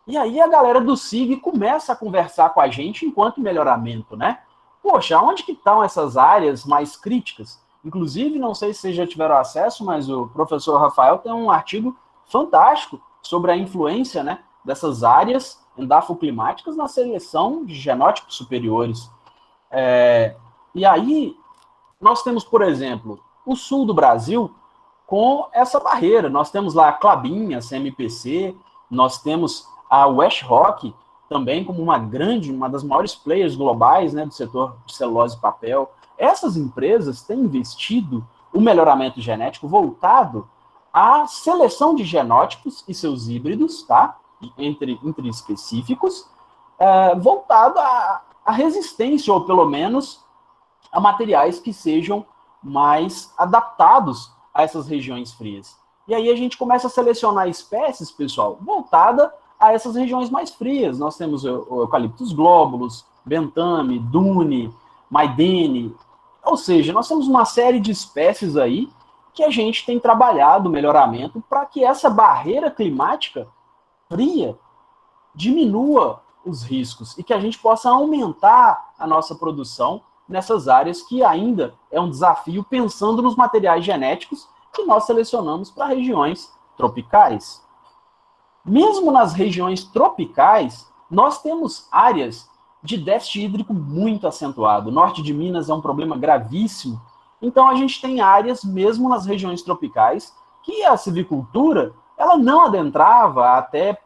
E aí a galera do SIG começa a conversar com a gente enquanto melhoramento, né? Poxa, onde que estão essas áreas mais críticas? Inclusive, não sei se vocês já tiveram acesso, mas o professor Rafael tem um artigo fantástico sobre a influência, né, dessas áreas endafoclimáticas na seleção de genótipos superiores. E aí, nós temos, por exemplo, o sul do Brasil com essa barreira. Nós temos lá a Klabin, a CMPC, nós temos a West Rock também como uma das maiores players globais, né, do setor de celulose e papel. Essas empresas têm investido o melhoramento genético voltado à seleção de genótipos e seus híbridos, tá? Entre específicos, voltado à resistência, ou pelo menos a materiais que sejam mais adaptados a essas regiões frias. E aí a gente começa a selecionar espécies, pessoal, voltada a essas regiões mais frias. Nós temos o Eucalyptus globulus, Bentame, Dune, Maidene. Ou seja, nós temos uma série de espécies aí que a gente tem trabalhado o melhoramento para que essa barreira climática fria diminua os riscos e que a gente possa aumentar a nossa produção nessas áreas que ainda é um desafio, pensando nos materiais genéticos que nós selecionamos para regiões tropicais. Mesmo nas regiões tropicais, nós temos áreas de déficit hídrico muito acentuado. O norte de Minas é um problema gravíssimo. Então, a gente tem áreas, mesmo nas regiões tropicais, que a silvicultura ela não adentrava até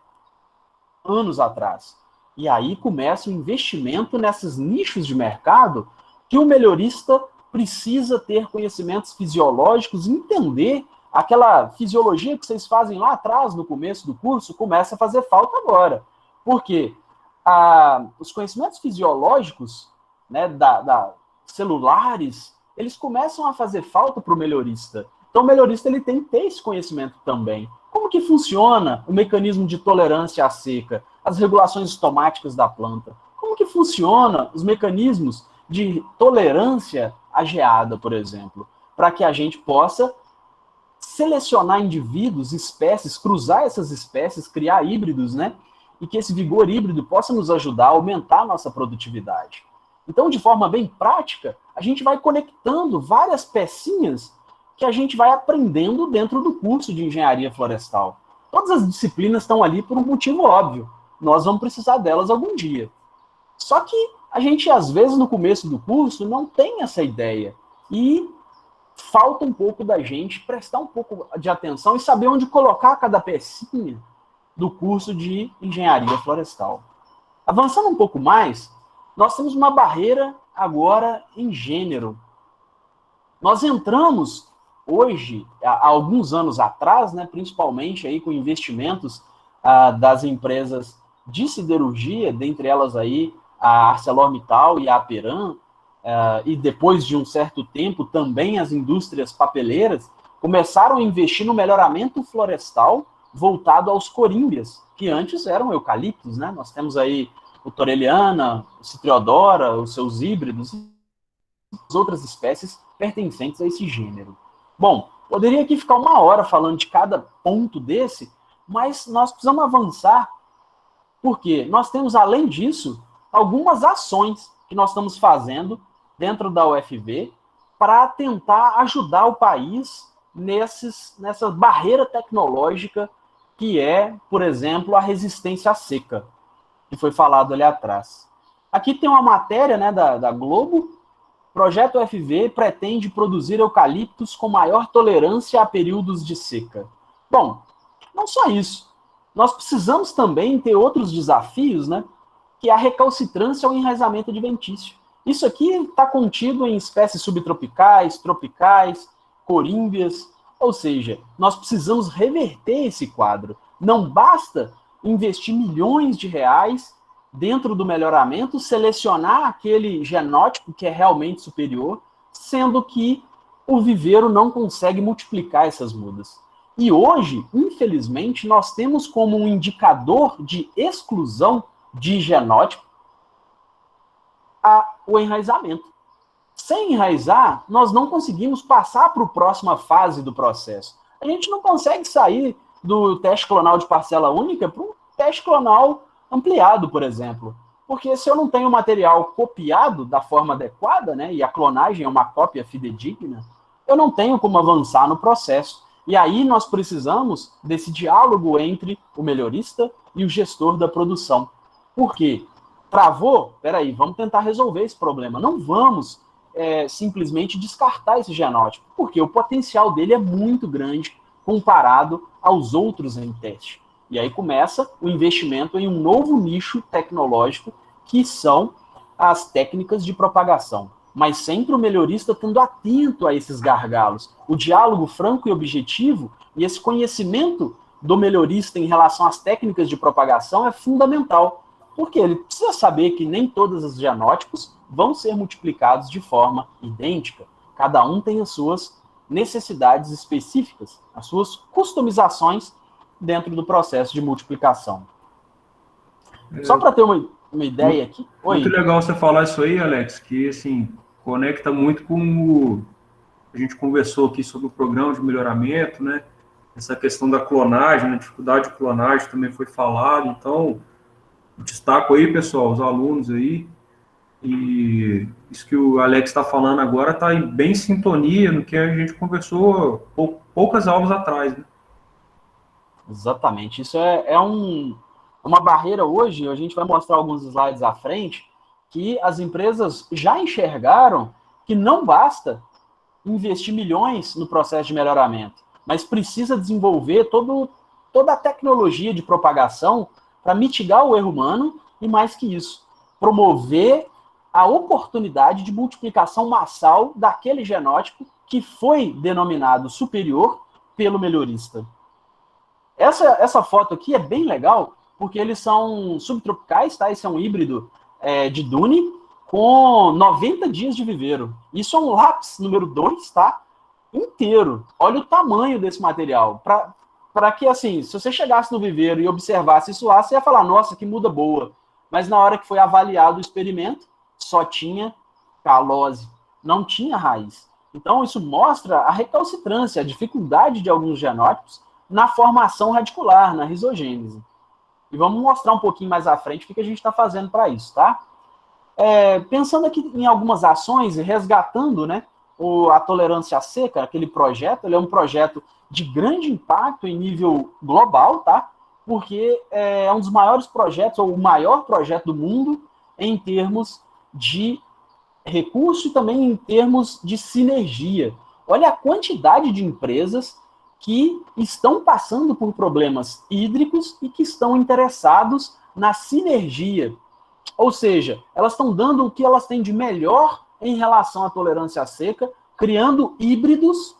anos atrás. E aí começa o investimento nesses nichos de mercado que o melhorista precisa ter conhecimentos fisiológicos, entender aquela fisiologia que vocês fazem lá atrás, no começo do curso, começa a fazer falta agora. Por quê? Os conhecimentos fisiológicos, né, celulares, eles começam a fazer falta para o melhorista. Então, o melhorista ele tem que ter esse conhecimento também. Como que funciona o mecanismo de tolerância à seca, as regulações estomáticas da planta? Como que funciona os mecanismos de tolerância à geada, por exemplo? Para que a gente possa selecionar indivíduos, espécies, cruzar essas espécies, criar híbridos, né? E que esse vigor híbrido possa nos ajudar a aumentar a nossa produtividade. Então, de forma bem prática, a gente vai conectando várias pecinhas que a gente vai aprendendo dentro do curso de engenharia florestal. Todas as disciplinas estão ali por um motivo óbvio. Nós vamos precisar delas algum dia. Só que a gente, às vezes, no começo do curso, não tem essa ideia. E falta um pouco da gente prestar um pouco de atenção e saber onde colocar cada pecinha do curso de engenharia florestal. Avançando um pouco mais, nós temos uma barreira agora em gênero. Nós entramos hoje, há alguns anos atrás, né, principalmente aí com investimentos das empresas de siderurgia, dentre elas aí a ArcelorMittal e a Aperam, e depois de um certo tempo também as indústrias papeleiras começaram a investir no melhoramento florestal voltado aos corímbias, que antes eram eucaliptos, né? Nós temos aí o Torreliana, o Citriodora, os seus híbridos, e as outras espécies pertencentes a esse gênero. Bom, poderia aqui ficar uma hora falando de cada ponto desse, mas nós precisamos avançar, porque nós temos, além disso, algumas ações que nós estamos fazendo dentro da UFV para tentar ajudar o país nessa barreira tecnológica que é, por exemplo, a resistência à seca, que foi falado ali atrás. Aqui tem uma matéria, né, da Globo. Projeto UFV pretende produzir eucaliptos com maior tolerância a períodos de seca. Bom, não só isso. Nós precisamos também ter outros desafios, né, que é a recalcitrância ao enraizamento adventício. Isso aqui está contido em espécies subtropicais, tropicais, corímbias, ou seja, nós precisamos reverter esse quadro. Não basta investir milhões de reais dentro do melhoramento, selecionar aquele genótipo que é realmente superior, sendo que o viveiro não consegue multiplicar essas mudas. E hoje, infelizmente, nós temos como um indicador de exclusão de genótipo o enraizamento. Sem enraizar, nós não conseguimos passar para a próxima fase do processo. A gente não consegue sair do teste clonal de parcela única para um teste clonal ampliado, por exemplo. Porque se eu não tenho o material copiado da forma adequada, né, e a clonagem é uma cópia fidedigna, eu não tenho como avançar no processo. E aí nós precisamos desse diálogo entre o melhorista e o gestor da produção. Por quê? Travou? Peraí, vamos tentar resolver esse problema. Não vamos simplesmente descartar esse genótipo, porque o potencial dele é muito grande comparado aos outros em teste. E aí começa o investimento em um novo nicho tecnológico, que são as técnicas de propagação. Mas sempre o melhorista estando atento a esses gargalos. O diálogo franco e objetivo e esse conhecimento do melhorista em relação às técnicas de propagação é fundamental, porque ele precisa saber que nem todos os genótipos vão ser multiplicados de forma idêntica. Cada um tem as suas necessidades específicas, as suas customizações dentro do processo de multiplicação. Só para ter uma ideia aqui... Muito legal você falar isso aí, Alex, que assim, conecta muito com o... A gente conversou aqui sobre o programa de melhoramento, né? Essa questão da clonagem, a dificuldade de clonagem também foi falado. Então, destaco aí, pessoal, os alunos aí. E isso que o Alex está falando agora está bem em sintonia no que a gente conversou poucas aulas atrás, né? Exatamente. Isso é uma barreira hoje, a gente vai mostrar alguns slides à frente, que as empresas já enxergaram que não basta investir milhões no processo de melhoramento, mas precisa desenvolver toda a tecnologia de propagação para mitigar o erro humano e, mais que isso, promover a oportunidade de multiplicação massal daquele genótipo que foi denominado superior pelo melhorista. Essa foto aqui é bem legal, porque eles são subtropicais, tá? Esse é um híbrido de Dune com 90 dias de viveiro. Isso é um lápis número 2, tá? Inteiro. Olha o tamanho desse material. Para que, assim, se você chegasse no viveiro e observasse isso lá, você ia falar, nossa, que muda boa. Mas na hora que foi avaliado o experimento, só tinha calose, não tinha raiz. Então, isso mostra a recalcitrância, a dificuldade de alguns genótipos na formação radicular, na rizogênese. E vamos mostrar um pouquinho mais à frente o que a gente está fazendo para isso, tá? Pensando aqui em algumas ações e resgatando, né, a tolerância à seca, aquele projeto, ele é um projeto de grande impacto em nível global, tá? Porque é um dos maiores projetos, ou o maior projeto do mundo, em termos de recurso e também em termos de sinergia. Olha a quantidade de empresas que estão passando por problemas hídricos e que estão interessados na sinergia. Ou seja, elas estão dando o que elas têm de melhor em relação à tolerância à seca, criando híbridos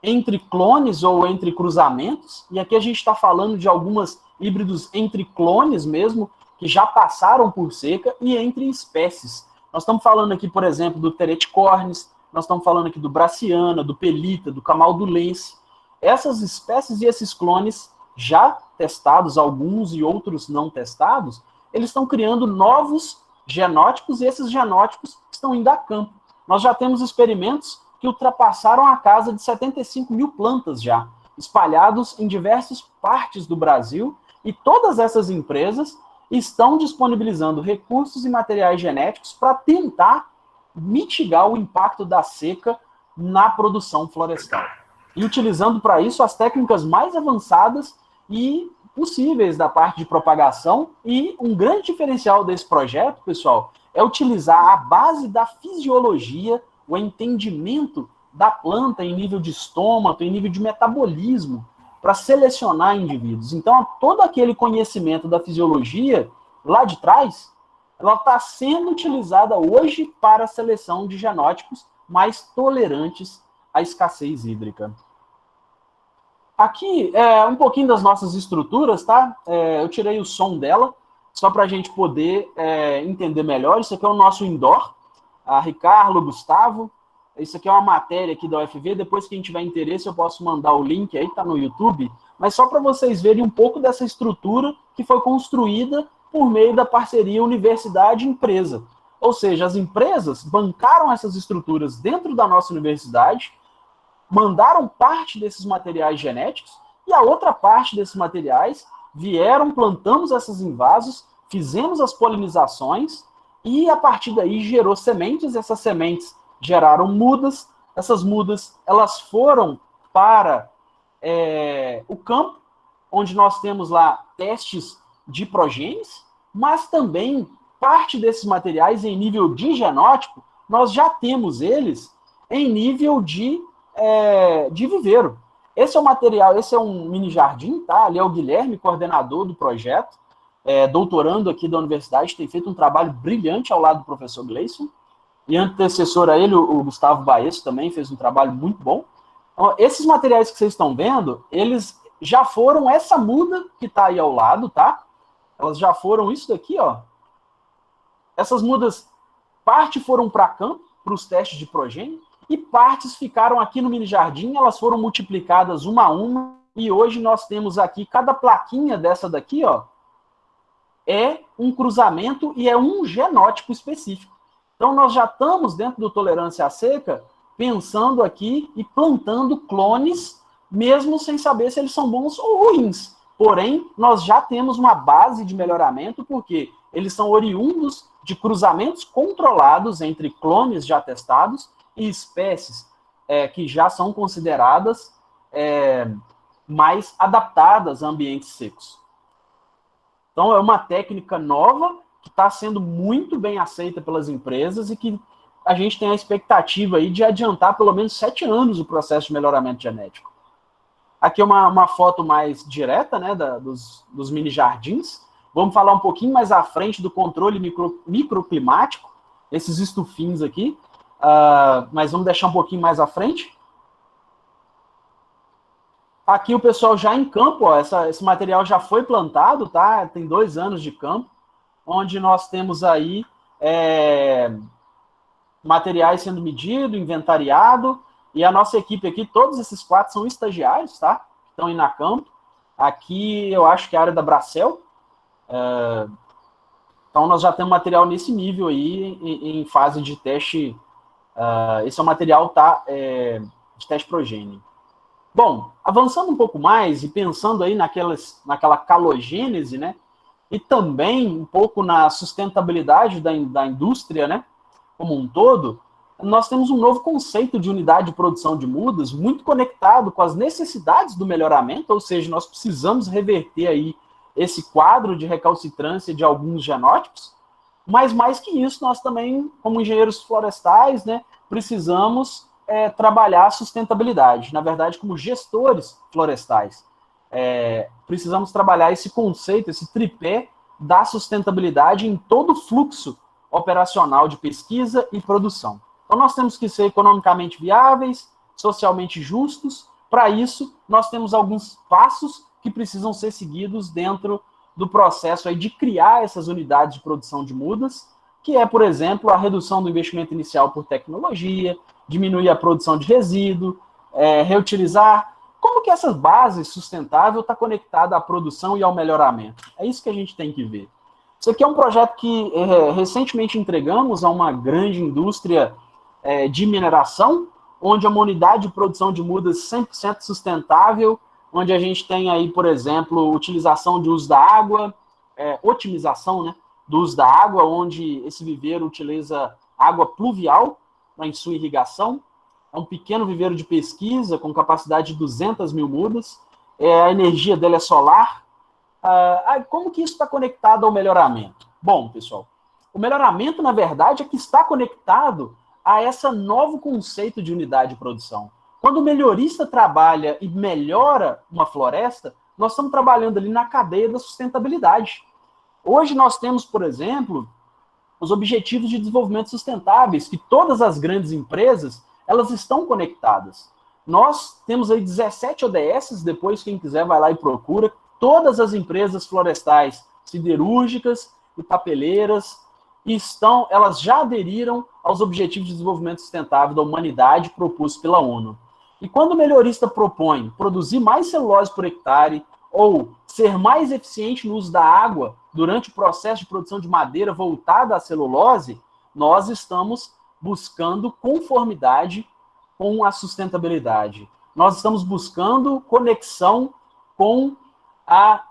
entre clones ou entre cruzamentos. E aqui a gente está falando de algumas híbridos entre clones mesmo, que já passaram por seca, e entre espécies. Nós estamos falando aqui, por exemplo, do Tereticornis, nós estamos falando aqui do Brassiana, do Pelita, do Camaldulense. Essas espécies e esses clones já testados, alguns e outros não testados, eles estão criando novos genótipos, e esses genótipos estão indo a campo. Nós já temos experimentos que ultrapassaram a casa de 75 mil plantas já, espalhados em diversas partes do Brasil, e todas essas empresas estão disponibilizando recursos e materiais genéticos para tentar mitigar o impacto da seca na produção florestal. E utilizando para isso as técnicas mais avançadas e possíveis da parte de propagação. E um grande diferencial desse projeto, pessoal, é utilizar a base da fisiologia, o entendimento da planta em nível de estômago, em nível de metabolismo, para selecionar indivíduos. Então, todo aquele conhecimento da fisiologia, lá de trás, ela está sendo utilizada hoje para a seleção de genótipos mais tolerantes à escassez hídrica. Aqui é um pouquinho das nossas estruturas, tá? Eu tirei o som dela, só para a gente poder entender melhor. Isso aqui é o nosso indoor, a Ricardo, Gustavo. Isso aqui é uma matéria aqui da UFV, depois que a gente tiver interesse eu posso mandar o link aí, tá no YouTube, mas só para vocês verem um pouco dessa estrutura que foi construída por meio da parceria universidade-empresa. Ou seja, as empresas bancaram essas estruturas dentro da nossa universidade, mandaram parte desses materiais genéticos, e a outra parte desses materiais vieram, plantamos esses invasos, fizemos as polinizações e a partir daí gerou sementes, essas sementes geraram mudas, essas mudas elas foram para o campo, onde nós temos lá testes de progênies, mas também parte desses materiais em nível de genótipo, nós já temos eles em nível de viveiro. Esse é o material, esse é um mini jardim, tá? Ali é o Guilherme, coordenador do projeto, doutorando aqui da universidade, tem feito um trabalho brilhante ao lado do professor Gleison, e antecessor a ele, o Gustavo Baesso, também fez um trabalho muito bom. Então, esses materiais que vocês estão vendo, eles já foram essa muda que está aí ao lado, tá? Elas já foram isso daqui, ó. Essas mudas, parte foram para campo, para os testes de progênio, e partes ficaram aqui no mini jardim, elas foram multiplicadas uma a uma, e hoje nós temos aqui, cada plaquinha dessa daqui, ó, é um cruzamento e é um genótipo específico. Então, nós já estamos, dentro do Tolerância à Seca, pensando aqui e plantando clones, mesmo sem saber se eles são bons ou ruins. Porém, nós já temos uma base de melhoramento, porque eles são oriundos de cruzamentos controlados entre clones já testados e espécies que já são consideradas mais adaptadas a ambientes secos. Então, é uma técnica nova que está sendo muito bem aceita pelas empresas e que a gente tem a expectativa aí de adiantar pelo menos 7 anos o processo de melhoramento genético. Aqui é uma foto mais direta, né, dos mini jardins. Vamos falar um pouquinho mais à frente do controle microclimático, esses estufinhos aqui, mas vamos deixar um pouquinho mais à frente. Aqui o pessoal já em campo, ó, esse material já foi plantado, tá? Tem 2 anos de campo, onde nós temos aí materiais sendo medido, inventariado, e a nossa equipe aqui, todos esses 4 são estagiários, tá? Estão aí na campo. Aqui eu acho que é a área da Bracel. Então nós já temos material nesse nível aí, em fase de teste. Esse é o material de teste progênio. Bom, avançando um pouco mais e pensando aí naquela calogênese, né? E também um pouco na sustentabilidade da indústria, né? Como um todo, nós temos um novo conceito de unidade de produção de mudas muito conectado com as necessidades do melhoramento, ou seja, nós precisamos reverter aí esse quadro de recalcitrância de alguns genótipos, mas mais que isso, nós também, como engenheiros florestais, né, precisamos trabalhar a sustentabilidade. Na verdade, como gestores florestais, precisamos trabalhar esse conceito, esse tripé da sustentabilidade em todo o fluxo operacional de pesquisa e produção. Então, nós temos que ser economicamente viáveis, socialmente justos. Para isso, nós temos alguns passos que precisam ser seguidos dentro do processo aí de criar essas unidades de produção de mudas, que é, por exemplo, a redução do investimento inicial por tecnologia, diminuir a produção de resíduo, reutilizar. Como que essa base sustentável está conectada à produção e ao melhoramento? É isso que a gente tem que ver. Isso aqui é um projeto que recentemente entregamos a uma grande indústria de mineração, onde é uma unidade de produção de mudas 100% sustentável, onde a gente tem aí, por exemplo, utilização de uso da água, otimização, né, do uso da água, onde esse viveiro utiliza água pluvial em sua irrigação. É um pequeno viveiro de pesquisa com capacidade de 200 mil mudas. A energia dele é solar. Como que isso está conectado ao melhoramento? Bom, pessoal, o melhoramento, na verdade, é que está conectado a esse novo conceito de unidade de produção. Quando o melhorista trabalha e melhora uma floresta, nós estamos trabalhando ali na cadeia da sustentabilidade. Hoje nós temos, por exemplo, os Objetivos de Desenvolvimento Sustentáveis, que todas as grandes empresas, elas estão conectadas. Nós temos aí 17 ODS, depois quem quiser vai lá e procura. Todas as empresas florestais, siderúrgicas e papeleiras, elas já aderiram aos Objetivos de Desenvolvimento Sustentável da humanidade propostos pela ONU. E quando o melhorista propõe produzir mais celulose por hectare ou ser mais eficiente no uso da água durante o processo de produção de madeira voltada à celulose, nós estamos buscando conformidade com a sustentabilidade. Nós estamos buscando conexão com a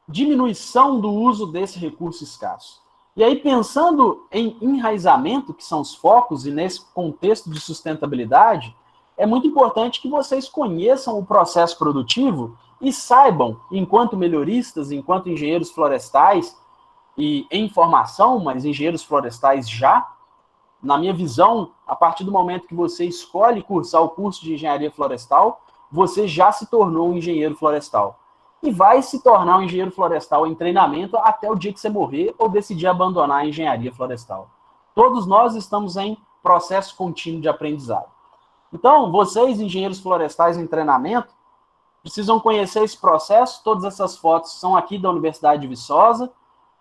diminuição do uso desse recurso escasso. E aí, pensando em enraizamento, que são os focos, e nesse contexto de sustentabilidade, é muito importante que vocês conheçam o processo produtivo e saibam, enquanto melhoristas, enquanto engenheiros florestais, e em formação, mas engenheiros florestais já, na minha visão, a partir do momento que você escolhe cursar o curso de engenharia florestal, você já se tornou um engenheiro florestal. E vai se tornar um engenheiro florestal em treinamento até o dia que você morrer ou decidir abandonar a engenharia florestal. Todos nós estamos em processo contínuo de aprendizado. Então, vocês, engenheiros florestais em treinamento, precisam conhecer esse processo. Todas essas fotos são aqui da Universidade de Viçosa.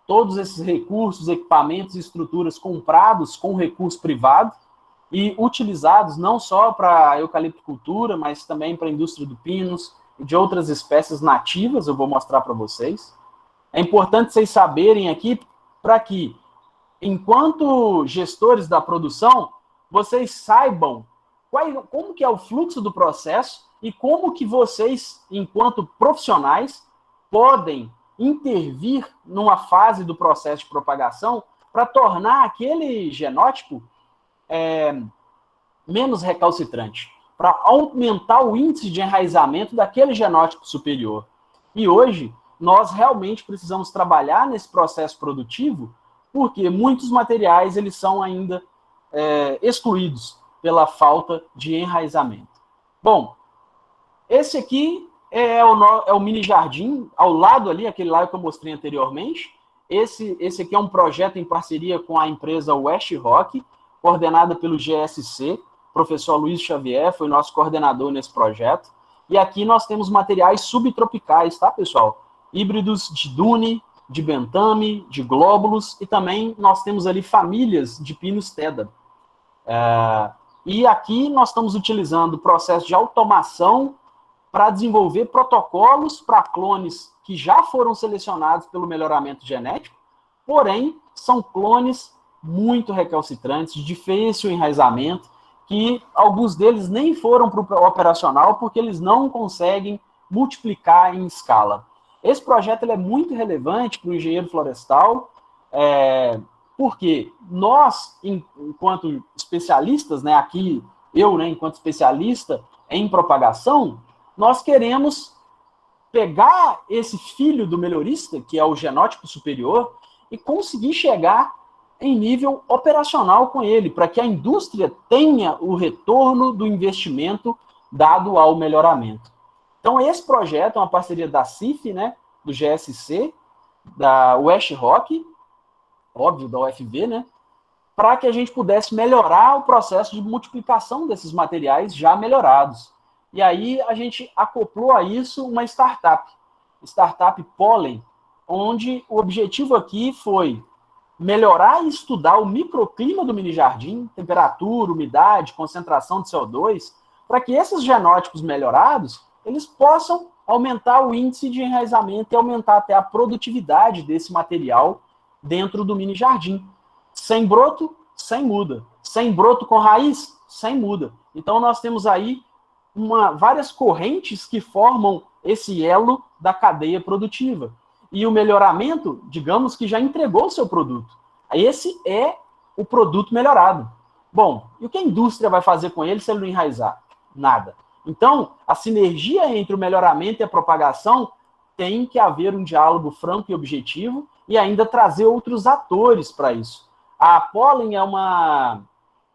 Todos esses recursos, equipamentos e estruturas comprados com recurso privado e utilizados não só para a eucaliptocultura, mas também para a indústria do pinos e de outras espécies nativas, eu vou mostrar para vocês. É importante vocês saberem aqui para que, enquanto gestores da produção, vocês saibam como que é o fluxo do processo e como que vocês, enquanto profissionais, podem intervir numa fase do processo de propagação para tornar aquele genótipo menos recalcitrante, para aumentar o índice de enraizamento daquele genótipo superior. E hoje, nós realmente precisamos trabalhar nesse processo produtivo, porque muitos materiais eles são ainda excluídos pela falta de enraizamento. Bom, esse aqui é o mini jardim, ao lado ali, aquele lá que eu mostrei anteriormente. Esse aqui é um projeto em parceria com a empresa West Rock, coordenada pelo GSC, professor Luiz Xavier, foi nosso coordenador nesse projeto. E aqui nós temos materiais subtropicais, tá, pessoal? Híbridos de dune, de bentame, de glóbulos, e também nós temos ali famílias de pinus teda. E aqui nós estamos utilizando o processo de automação para desenvolver protocolos para clones que já foram selecionados pelo melhoramento genético, porém, são clones muito recalcitrantes, de difícil enraizamento, que alguns deles nem foram para o operacional porque eles não conseguem multiplicar em escala. Esse projeto ele é muito relevante para o engenheiro florestal, porque nós, enquanto especialistas, né, aqui eu, né, enquanto especialista em propagação, nós queremos pegar esse filho do melhorista, que é o genótipo superior, e conseguir chegar em nível operacional com ele, para que a indústria tenha o retorno do investimento dado ao melhoramento. Então, esse projeto é uma parceria da CIF, né, do GSC, da West Rock, óbvio, da UFV, né, para que a gente pudesse melhorar o processo de multiplicação desses materiais já melhorados. E aí a gente acoplou a isso uma startup Pollen, onde o objetivo aqui foi melhorar e estudar o microclima do mini-jardim, temperatura, umidade, concentração de CO2, para que esses genótipos melhorados, eles possam aumentar o índice de enraizamento e aumentar até a produtividade desse material dentro do mini-jardim. Sem broto, sem muda. Sem broto com raiz, sem muda. Então nós temos aí várias correntes que formam esse elo da cadeia produtiva. E o melhoramento, digamos que já entregou o seu produto. Esse é o produto melhorado. Bom, e o que a indústria vai fazer com ele se ele não enraizar? Nada. Então, a sinergia entre o melhoramento e a propagação tem que haver um diálogo franco e objetivo e ainda trazer outros atores para isso. A Pollen é uma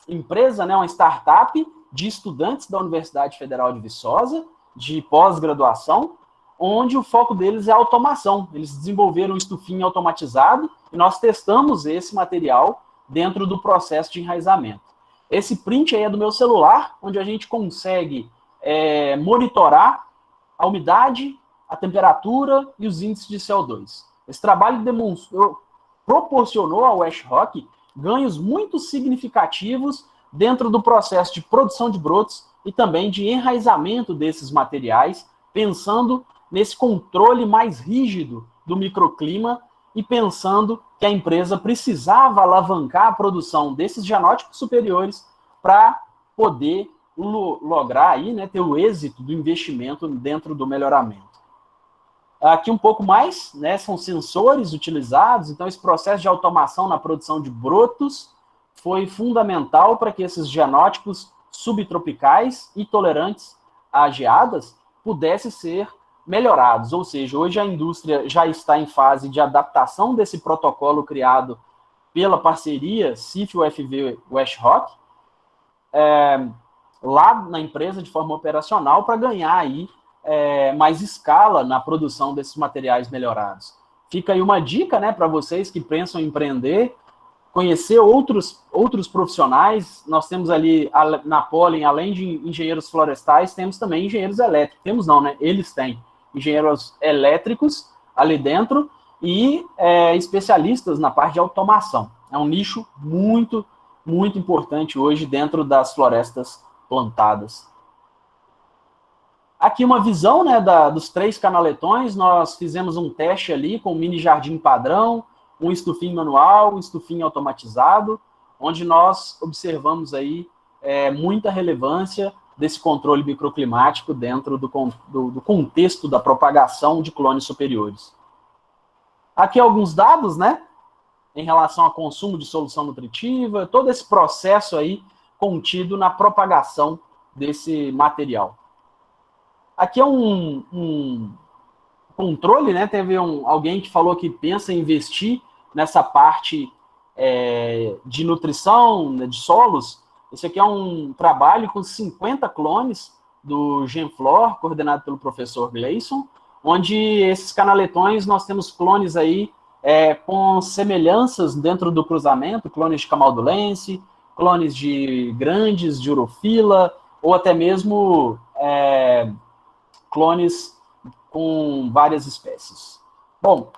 empresa, né, uma startup de estudantes da Universidade Federal de Viçosa, de pós-graduação, onde o foco deles é a automação. Eles desenvolveram um estufinho automatizado e nós testamos esse material dentro do processo de enraizamento. Esse print aí é do meu celular, onde a gente consegue monitorar a umidade, a temperatura e os índices de CO2. Esse trabalho proporcionou ao West Rock ganhos muito significativos dentro do processo de produção de brotos e também de enraizamento desses materiais, pensando nesse controle mais rígido do microclima e pensando que a empresa precisava alavancar a produção desses genótipos superiores para poder lograr aí, né, ter o êxito do investimento dentro do melhoramento. Aqui um pouco mais, né, são sensores utilizados, então esse processo de automação na produção de brotos foi fundamental para que esses genótipos subtropicais e tolerantes a geadas pudessem ser melhorados, ou seja, hoje a indústria já está em fase de adaptação desse protocolo criado pela parceria CIF-UFV West Rock, lá na empresa de forma operacional para ganhar aí mais escala na produção desses materiais melhorados. Fica aí uma dica, né, para vocês que pensam em empreender, conhecer outros profissionais. Nós temos ali na Pollen, além de engenheiros florestais, temos também engenheiros elétricos. Temos não, né? Eles têm engenheiros elétricos ali dentro e especialistas na parte de automação. É um nicho muito, muito importante hoje dentro das florestas plantadas. Aqui uma visão, né, dos 3 canaletões. Nós fizemos um teste ali com um mini jardim padrão, um estufinho manual, um estufinho automatizado, onde nós observamos aí muita relevância desse controle microclimático dentro do contexto da propagação de clones superiores. Aqui alguns dados, né, em relação ao consumo de solução nutritiva, todo esse processo aí contido na propagação desse material. Aqui é um controle, né? Teve alguém que falou que pensa em investir nessa parte de nutrição, né, de solos. Esse aqui é um trabalho com 50 clones do Genflor, coordenado pelo professor Gleison, onde esses canaletões nós temos clones aí com semelhanças dentro do cruzamento, clones de camaldulense, clones de grandes, de urofila, ou até mesmo clones com várias espécies. Bom,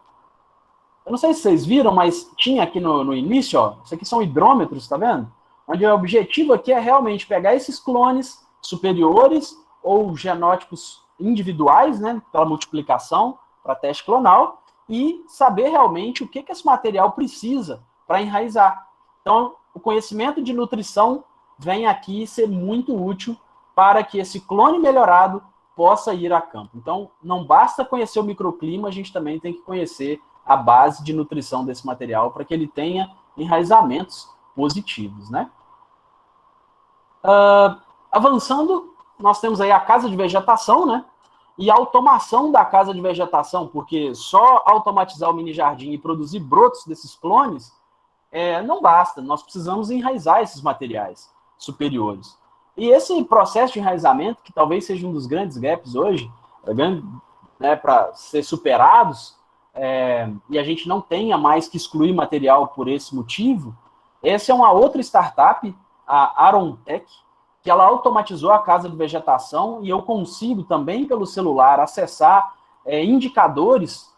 eu não sei se vocês viram, mas tinha aqui no início, ó, isso aqui são hidrômetros, tá vendo? Onde o objetivo aqui é realmente pegar esses clones superiores ou genótipos individuais, né, pela multiplicação, para teste clonal, e saber realmente o que esse material precisa para enraizar. Então, o conhecimento de nutrição vem aqui ser muito útil para que esse clone melhorado possa ir a campo. Então, não basta conhecer o microclima, a gente também tem que conhecer a base de nutrição desse material para que ele tenha enraizamentos positivos, né? Avançando, nós temos aí a casa de vegetação, né? E a automação da casa de vegetação, porque só automatizar o mini jardim e produzir brotos desses clones não basta, nós precisamos enraizar esses materiais superiores. E esse processo de enraizamento, que talvez seja um dos grandes gaps hoje, né, para ser superados, e a gente não tenha mais que excluir material por esse motivo, essa é uma outra startup, a Arontech, que ela automatizou a casa de vegetação e eu consigo também, pelo celular, acessar indicadores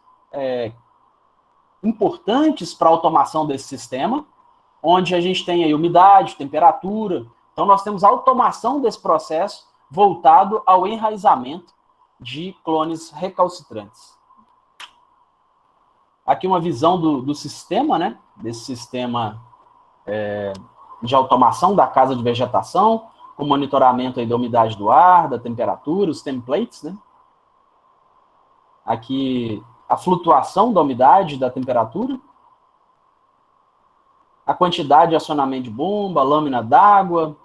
importantes para a automação desse sistema, onde a gente tem aí umidade, temperatura. Então, nós temos a automação desse processo voltado ao enraizamento de clones recalcitrantes. Aqui uma visão do sistema, né? Desse sistema de automação da casa de vegetação, com monitoramento aí da umidade do ar, da temperatura, os templates, né? Aqui a flutuação da umidade, da temperatura, a quantidade de acionamento de bomba, lâmina d'água,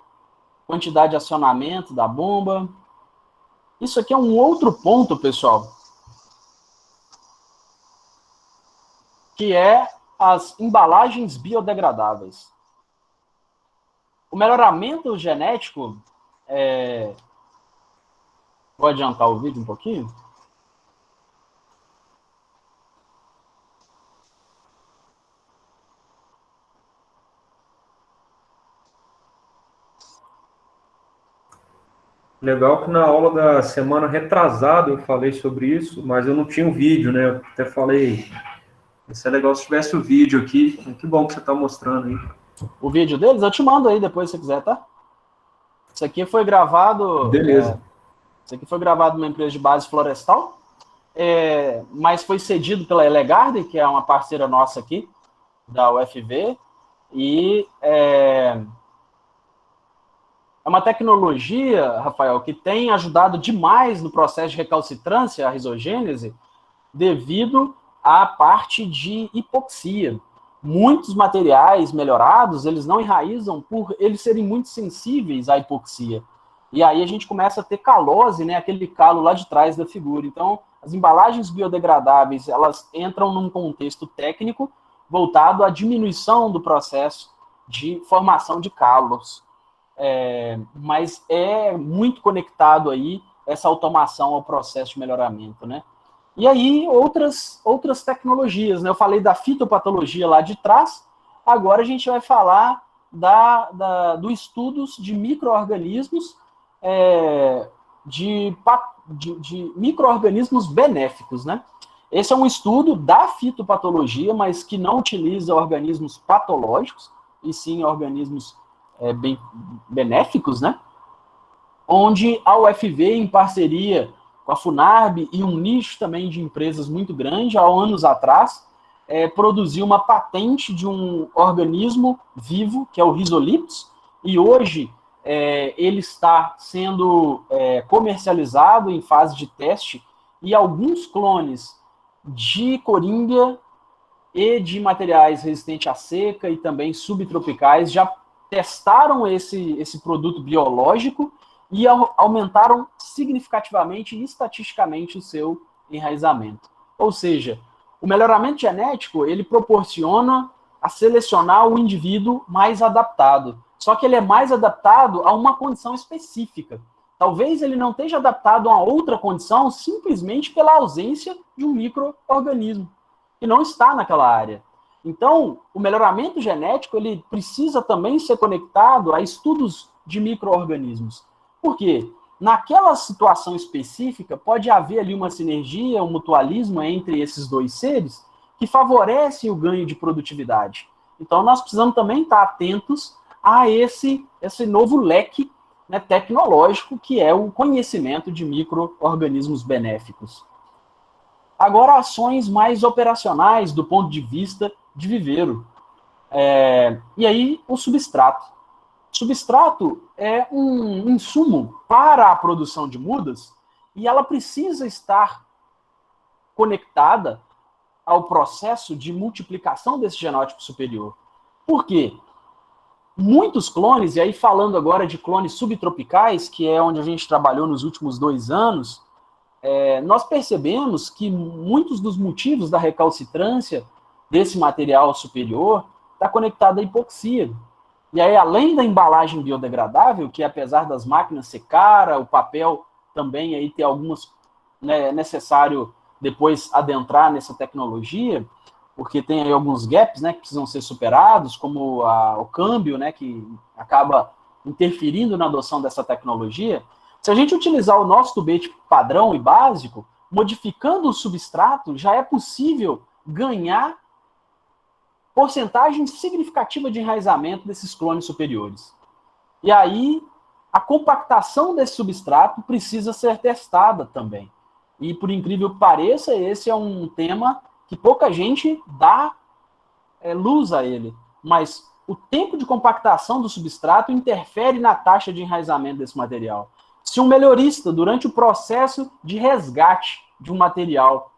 quantidade de acionamento da bomba. Isso aqui é um outro ponto, pessoal, que é as embalagens biodegradáveis. O melhoramento genético, vou adiantar o vídeo um pouquinho. Legal que na aula da semana retrasada eu falei sobre isso, mas eu não tinha o vídeo, né? Eu até falei, isso é legal se tivesse o vídeo aqui. Que bom que você está mostrando aí. O vídeo deles, eu te mando aí depois se você quiser, tá? Isso aqui foi gravado... Beleza. Isso aqui foi gravado numa empresa de base florestal, mas foi cedido pela Elegarden, que é uma parceira nossa aqui, da UFV, e é uma tecnologia, Rafael, que tem ajudado demais no processo de recalcitrância, a risogênese, devido à parte de hipoxia. Muitos materiais melhorados, eles não enraizam por eles serem muito sensíveis à hipoxia. E aí a gente começa a ter calose, né, aquele calo lá de trás da figura. Então, as embalagens biodegradáveis, elas entram num contexto técnico voltado à diminuição do processo de formação de calos. Mas é muito conectado aí essa automação ao processo de melhoramento, né? E aí, outras tecnologias, né? Eu falei da fitopatologia lá de trás, agora a gente vai falar do estudos de micro-organismos, de micro-organismos benéficos, né? Esse é um estudo da fitopatologia, mas que não utiliza organismos patológicos, e sim organismos bem benéficos, né? Onde a UFV, em parceria com a Funarb e um nicho também de empresas muito grande, há anos atrás, produziu uma patente de um organismo vivo, que é o Rhizolyptus, e hoje ele está sendo comercializado em fase de teste, e alguns clones de corímbia e de materiais resistentes à seca e também subtropicais já testaram esse produto biológico e aumentaram significativamente e estatisticamente o seu enraizamento. Ou seja, o melhoramento genético, ele proporciona a selecionar o indivíduo mais adaptado. Só que ele é mais adaptado a uma condição específica. Talvez ele não esteja adaptado a outra condição simplesmente pela ausência de um micro-organismo que não está naquela área. Então, o melhoramento genético ele precisa também ser conectado a estudos de micro-organismos. Por quê? Naquela situação específica, pode haver ali uma sinergia, um mutualismo entre esses dois seres que favorece o ganho de produtividade. Então, nós precisamos também estar atentos a esse novo leque, né, tecnológico, que é o conhecimento de micro-organismos benéficos. Agora, ações mais operacionais do ponto de vista de viveiro. E aí, o substrato. Substrato é um insumo para a produção de mudas e ela precisa estar conectada ao processo de multiplicação desse genótipo superior. Por quê? Muitos clones, e aí falando agora de clones subtropicais, que é onde a gente trabalhou nos últimos 2 anos, nós percebemos que muitos dos motivos da recalcitrância desse material superior está conectado à hipoxia. E aí, além da embalagem biodegradável, que apesar das máquinas ser cara, o papel também aí ter algumas, né, necessário depois adentrar nessa tecnologia, porque tem aí alguns gaps, né, que precisam ser superados, como o câmbio, né, que acaba interferindo na adoção dessa tecnologia. Se a gente utilizar o nosso tubete padrão e básico, modificando o substrato, já é possível ganhar porcentagem significativa de enraizamento desses clones superiores. E aí, a compactação desse substrato precisa ser testada também. E, por incrível que pareça, esse é um tema que pouca gente dá luz a ele. Mas o tempo de compactação do substrato interfere na taxa de enraizamento desse material. Se um melhorista, durante o processo de resgate de um material,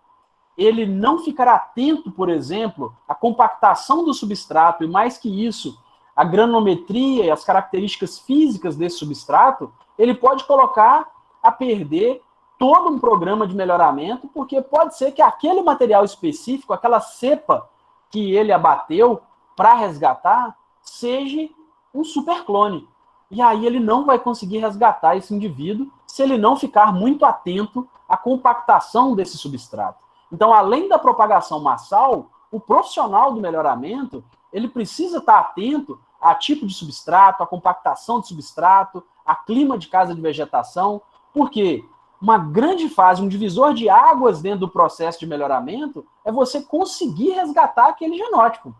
ele não ficar atento, por exemplo, à compactação do substrato, e mais que isso, a granulometria e as características físicas desse substrato, ele pode colocar a perder todo um programa de melhoramento, porque pode ser que aquele material específico, aquela cepa que ele abateu para resgatar, seja um superclone. E aí ele não vai conseguir resgatar esse indivíduo se ele não ficar muito atento à compactação desse substrato. Então, além da propagação massal, o profissional do melhoramento, ele precisa estar atento a tipo de substrato, a compactação de substrato, a clima de casa de vegetação, porque uma grande fase, um divisor de águas dentro do processo de melhoramento é você conseguir resgatar aquele genótipo.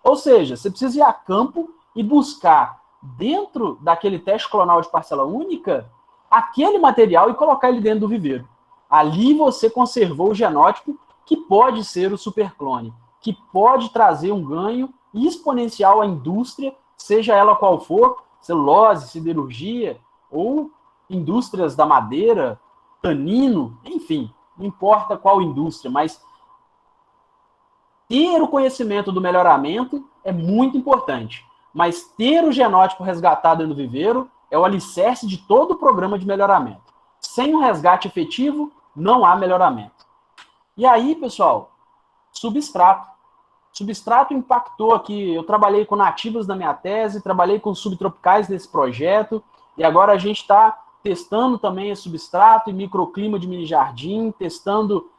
Ou seja, você precisa ir a campo e buscar, dentro daquele teste clonal de parcela única, aquele material e colocar ele dentro do viveiro. Ali você conservou o genótipo que pode ser o superclone, que pode trazer um ganho exponencial à indústria, seja ela qual for, celulose, siderurgia, ou indústrias da madeira, tanino, enfim. não importa qual indústria, mas ter o conhecimento do melhoramento é muito importante. Mas ter o genótipo resgatado no viveiro é o alicerce de todo o programa de melhoramento. Sem um resgate efetivo, não há melhoramento. E aí, pessoal, substrato. Substrato impactou aqui. Eu trabalhei com nativas na minha tese, trabalhei com subtropicais nesse projeto, e agora a gente está testando também esse substrato e microclima de mini jardim, testando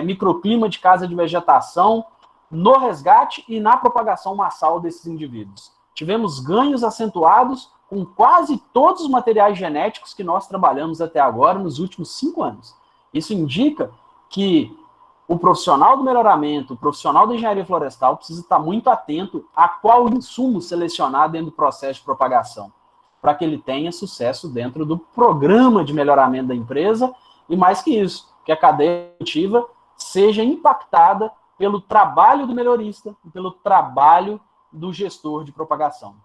microclima de casa de vegetação no resgate e na propagação massal desses indivíduos. Tivemos ganhos acentuados com quase todos os materiais genéticos que nós trabalhamos até agora nos últimos 5 anos. Isso indica que o profissional do melhoramento, o profissional da engenharia florestal precisa estar muito atento a qual insumo selecionar dentro do processo de propagação, para que ele tenha sucesso dentro do programa de melhoramento da empresa e, mais que isso, que a cadeia produtiva seja impactada pelo trabalho do melhorista e pelo trabalho do gestor de propagação.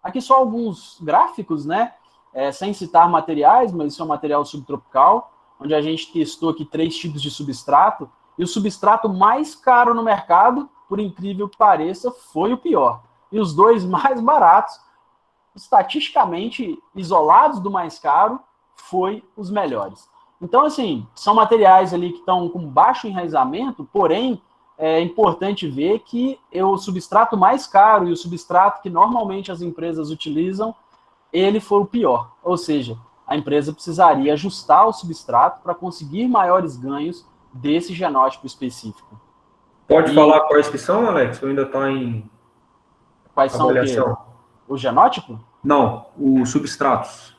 Aqui só alguns gráficos, né? Sem citar materiais, mas isso é um material subtropical, onde a gente testou aqui 3 tipos de substrato, e o substrato mais caro no mercado, por incrível que pareça, foi o pior. E os 2 mais baratos, estatisticamente isolados do mais caro, foi os melhores. Então, assim, são materiais ali que estão com baixo enraizamento, porém, é importante ver que o substrato mais caro e o substrato que normalmente as empresas utilizam, ele foi o pior. Ou seja, a empresa precisaria ajustar o substrato para conseguir maiores ganhos desse genótipo específico. Pode falar quais que são, Alex? Ou ainda está em quais avaliação? São o quê? O genótipo? Não, os substratos.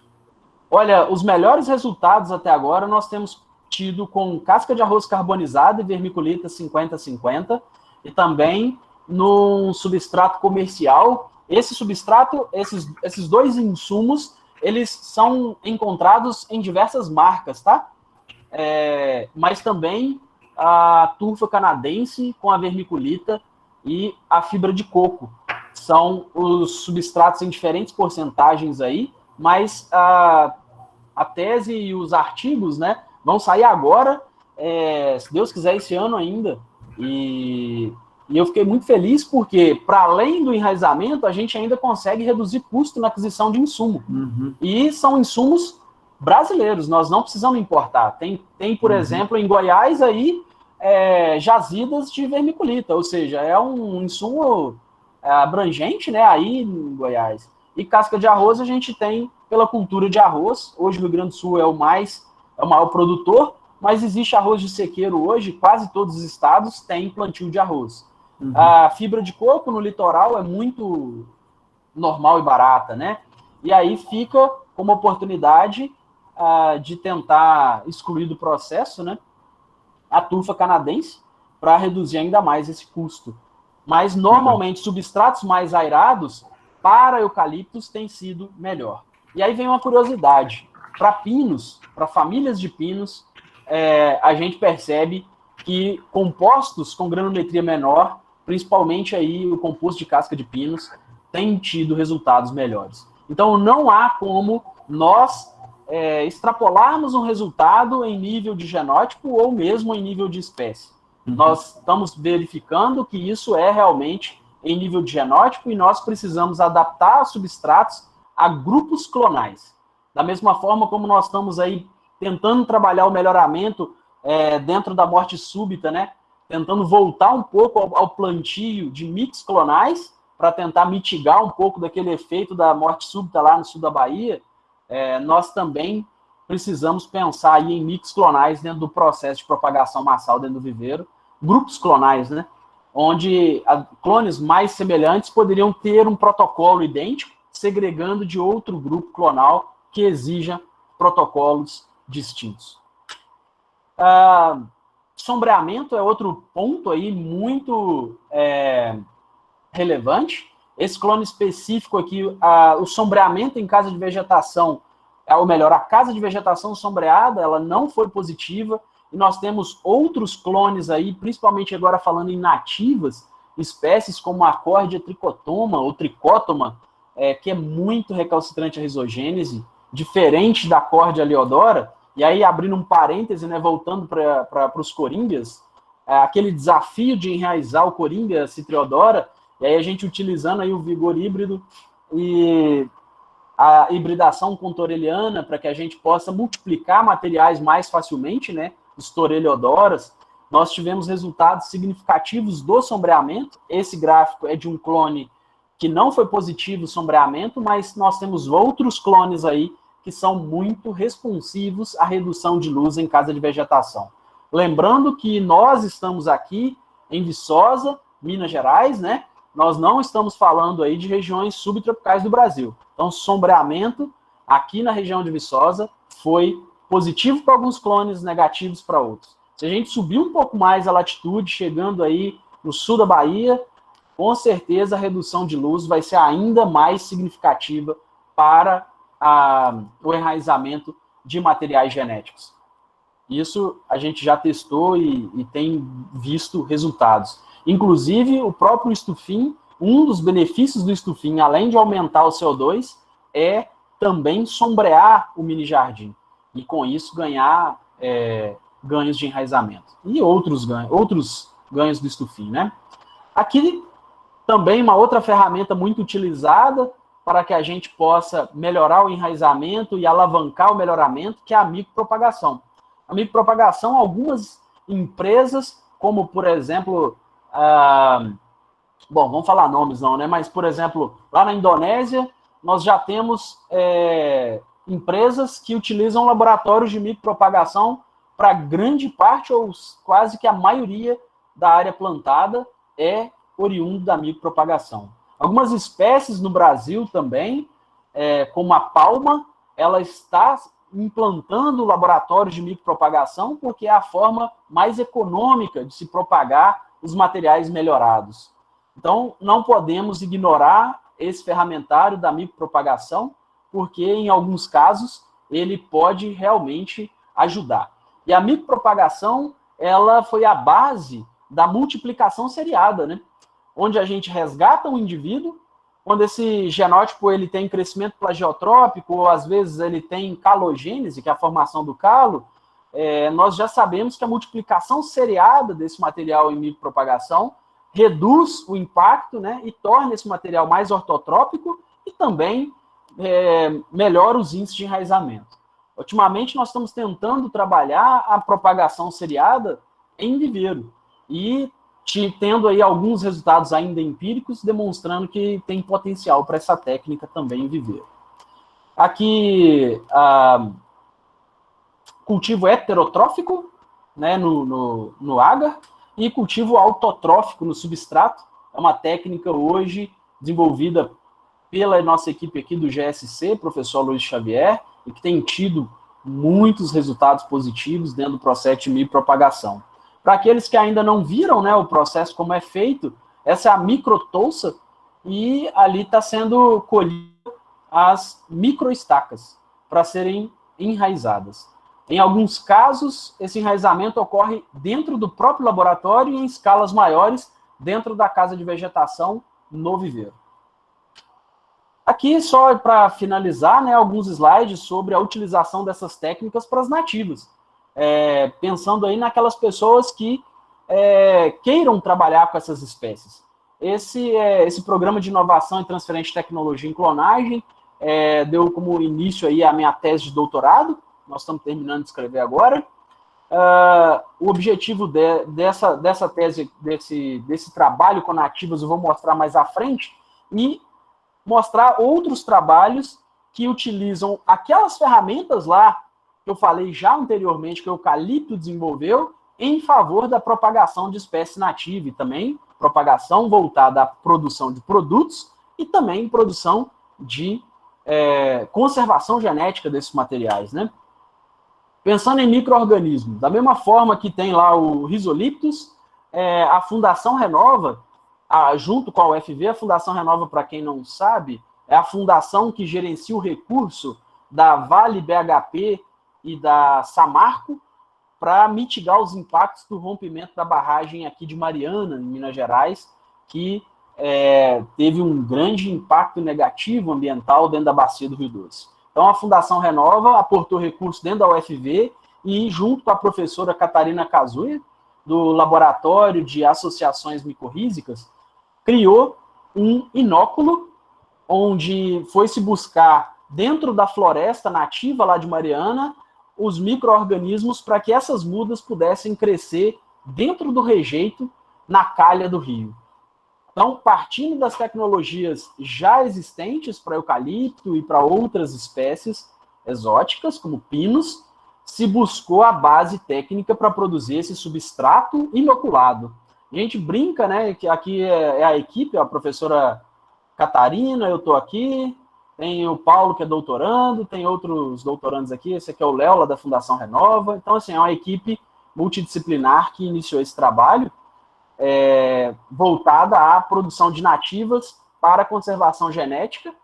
Olha, os melhores resultados até agora nós temos tido com casca de arroz carbonizada e vermiculita 50-50, e também num substrato comercial. Esse substrato, esses 2 insumos, eles são encontrados em diversas marcas, tá? Mas também a turfa canadense com a vermiculita e a fibra de coco. São os substratos em diferentes porcentagens aí, mas a tese e os artigos, né, vão sair agora, se Deus quiser, esse ano ainda. E eu fiquei muito feliz porque, para além do enraizamento, a gente ainda consegue reduzir custo na aquisição de insumo. Uhum. E são insumos brasileiros, nós não precisamos importar. Tem por exemplo, em Goiás, aí, jazidas de vermiculita, ou seja, é um insumo abrangente, né, aí em Goiás. E casca de arroz a gente tem pela cultura de arroz. Hoje o Rio Grande do Sul é o maior produtor, mas existe arroz de sequeiro hoje, quase todos os estados têm plantio de arroz. Uhum. A fibra de coco no litoral é muito normal e barata, né? E aí fica como oportunidade de tentar excluir do processo, né, a turfa canadense para reduzir ainda mais esse custo. Mas normalmente substratos mais aerados para eucaliptos tem sido melhor. E aí vem uma curiosidade. Para pinos, para famílias de pinos, a gente percebe que compostos com granometria menor, principalmente aí o composto de casca de pinos, tem tido resultados melhores. Então não há como nós extrapolarmos um resultado em nível de genótipo ou mesmo em nível de espécie. Nós estamos verificando que isso é realmente em nível de genótipo e nós precisamos adaptar substratos a grupos clonais. Da mesma forma como nós estamos aí tentando trabalhar o melhoramento dentro da morte súbita, né? Tentando voltar um pouco ao plantio de mix clonais para tentar mitigar um pouco daquele efeito da morte súbita lá no sul da Bahia, nós também precisamos pensar aí em mix clonais dentro do processo de propagação massal dentro do viveiro, grupos clonais, né? Onde clones mais semelhantes poderiam ter um protocolo idêntico, segregando de outro grupo clonal que exija protocolos distintos. Sombreamento é outro ponto aí muito relevante. Esse clone específico aqui, o sombreamento em casa de vegetação, ou melhor, a casa de vegetação sombreada, ela não foi positiva, e nós temos outros clones aí, principalmente agora falando em nativas, espécies como a Acordia tricotoma ou tricótoma, que é muito recalcitrante à risogênese, diferente da Acordia aleodora, E aí, abrindo um parêntese, né, voltando para os coringas, aquele desafio de enraizar o coringa citriodora, e aí a gente utilizando aí o vigor híbrido e a hibridação com toreliana para que a gente possa multiplicar materiais mais facilmente, né, os toreliodoras, nós tivemos resultados significativos do sombreamento. Esse gráfico é de um clone que não foi positivo o sombreamento, mas nós temos outros clones aí que são muito responsivos à redução de luz em casa de vegetação. Lembrando que nós estamos aqui em Viçosa, Minas Gerais, né? Nós não estamos falando aí de regiões subtropicais do Brasil. Então, sombreamento aqui na região de Viçosa foi positivo para alguns clones, negativos para outros. Se a gente subir um pouco mais a latitude, chegando aí no sul da Bahia, com certeza a redução de luz vai ser ainda mais significativa para o enraizamento de materiais genéticos. Isso a gente já testou e tem visto resultados. Inclusive, o próprio estufim, um dos benefícios do estufim, além de aumentar o CO2, é também sombrear o mini-jardim. E com isso ganhar ganhos de enraizamento. E outros ganhos do estufim, né? Aqui também uma outra ferramenta muito utilizada para que a gente possa melhorar o enraizamento e alavancar o melhoramento, que é a micropropagação. A micropropagação, algumas empresas, como por exemplo, bom, vamos falar nomes não, né? Mas, por exemplo, lá na Indonésia, nós já temos empresas que utilizam laboratórios de micropropagação para grande parte, ou quase que a maioria da área plantada é oriundo da micropropagação. Algumas espécies no Brasil também, como a palma, ela está implantando laboratórios de micropropagação porque é a forma mais econômica de se propagar os materiais melhorados. Então, não podemos ignorar esse ferramentário da micropropagação, porque, em alguns casos, ele pode realmente ajudar. E a micropropagação, ela foi a base da multiplicação seriada, né? Onde a gente resgata um indivíduo, quando esse genótipo ele tem crescimento plagiotrópico, ou às vezes ele tem calogênese, que é a formação do calo, nós já sabemos que a multiplicação seriada desse material em micropropagação reduz o impacto, né, e torna esse material mais ortotrópico e também melhora os índices de enraizamento. Ultimamente, nós estamos tentando trabalhar a propagação seriada em viveiro e tendo aí alguns resultados ainda empíricos, demonstrando que tem potencial para essa técnica também em viveiro. Aqui, cultivo heterotrófico, né, no agar, e cultivo autotrófico no substrato. É uma técnica hoje desenvolvida pela nossa equipe aqui do GSC, professor Luiz Xavier, e que tem tido muitos resultados positivos dentro do processo de micropropagação. Para aqueles que ainda não viram, né, o processo como é feito, essa é a microtouça, e ali está sendo colhida as microestacas para serem enraizadas. Em alguns casos, esse enraizamento ocorre dentro do próprio laboratório e em escalas maiores dentro da casa de vegetação no viveiro. Aqui, só para finalizar, né, alguns slides sobre a utilização dessas técnicas para as nativas. Pensando aí naquelas pessoas que queiram trabalhar com essas espécies. Esse programa de inovação e transferência de tecnologia em clonagem deu como início aí a minha tese de doutorado. Nós estamos terminando de escrever agora. O objetivo dessa tese, desse trabalho com nativas, eu vou mostrar mais à frente, e mostrar outros trabalhos que utilizam aquelas ferramentas lá que eu falei já anteriormente, que o Eucalipto desenvolveu, em favor da propagação de espécie nativa, e também propagação voltada à produção de produtos, e também produção de conservação genética desses materiais, né? Pensando em micro-organismos, da mesma forma que tem lá o Rhizolyptus, a Fundação Renova, junto com a UFV, a Fundação Renova, para quem não sabe, é a fundação que gerencia o recurso da Vale BHP e da Samarco para mitigar os impactos do rompimento da barragem aqui de Mariana, em Minas Gerais, que teve um grande impacto negativo ambiental dentro da bacia do Rio Doce. Então, a Fundação Renova aportou recursos dentro da UFV e, junto com a professora Catarina Kazuya, do Laboratório de Associações Micorrízicas, criou um inóculo onde foi se buscar, dentro da floresta nativa lá de Mariana, os micro-organismos para que essas mudas pudessem crescer dentro do rejeito na calha do rio. Então, partindo das tecnologias já existentes para eucalipto e para outras espécies exóticas, como pinos, se buscou a base técnica para produzir esse substrato inoculado. A gente brinca, né, que aqui é a equipe, a professora Catarina, eu estou aqui, tem o Paulo, que é doutorando, tem outros doutorandos aqui, esse aqui é o Léo, lá da Fundação Renova. Então, assim, é uma equipe multidisciplinar que iniciou esse trabalho, voltada à produção de nativas para conservação genética,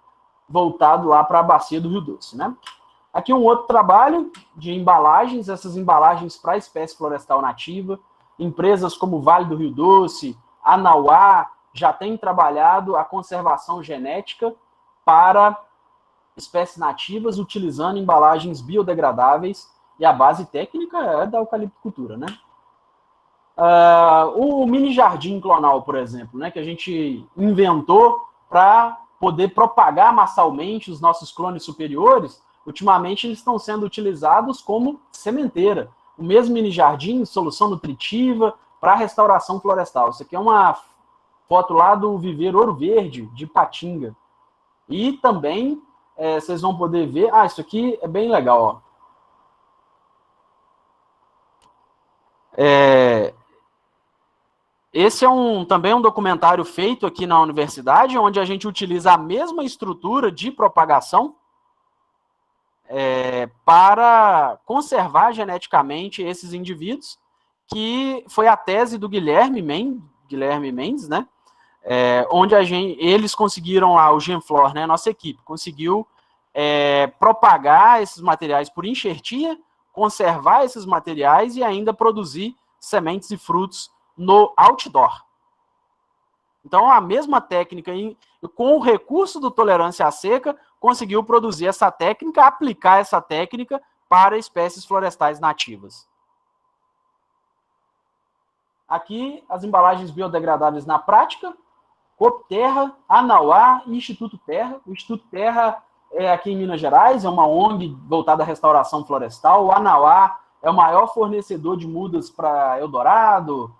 voltado lá para a bacia do Rio Doce, né? Aqui um outro trabalho de embalagens, essas embalagens para espécie florestal nativa. Empresas como Vale do Rio Doce, Anauá, já têm trabalhado a conservação genética para espécies nativas, utilizando embalagens biodegradáveis, e a base técnica é da eucaliptocultura, né? O mini jardim clonal, por exemplo, né, que a gente inventou para poder propagar massalmente os nossos clones superiores, ultimamente eles estão sendo utilizados como sementeira. O mesmo mini jardim, solução nutritiva para restauração florestal. Isso aqui é uma foto lá do viveiro Ouro Verde, de Patinga. E também, vocês vão poder ver... isso aqui é bem legal, ó. Esse é também um documentário feito aqui na universidade, onde a gente utiliza a mesma estrutura de propagação para conservar geneticamente esses indivíduos, que foi a tese do Guilherme Mendes, né? Onde eles conseguiram lá, o Genflor, né? Nossa equipe conseguiu propagar esses materiais por enxertia, conservar esses materiais e ainda produzir sementes e frutos no outdoor. Então, a mesma técnica, com o recurso do tolerância à seca, conseguiu produzir essa técnica, aplicar essa técnica para espécies florestais nativas. Aqui, as embalagens biodegradáveis na prática, Copterra, Anauá e Instituto Terra. O Instituto Terra é aqui em Minas Gerais, é uma ONG voltada à restauração florestal. O Anauá é o maior fornecedor de mudas para Eldorado,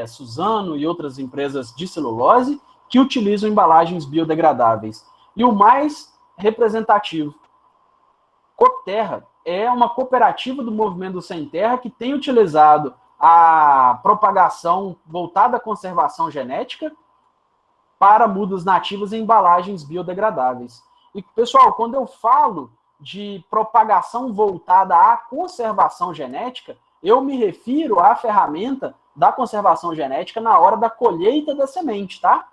Suzano e outras empresas de celulose que utilizam embalagens biodegradáveis. E o mais representativo, Copterra é uma cooperativa do movimento Sem Terra que tem utilizado a propagação voltada à conservação genética para mudas nativas em embalagens biodegradáveis. E, pessoal, quando eu falo de propagação voltada à conservação genética, eu me refiro à ferramenta da conservação genética na hora da colheita da semente, tá?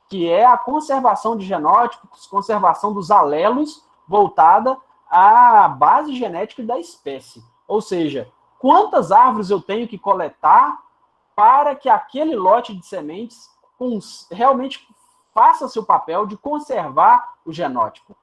Que é a conservação de genótipos, conservação dos alelos, voltada à base genética da espécie. Ou seja, quantas árvores eu tenho que coletar para que aquele lote de sementes realmente faça seu papel de conservar o genótipo.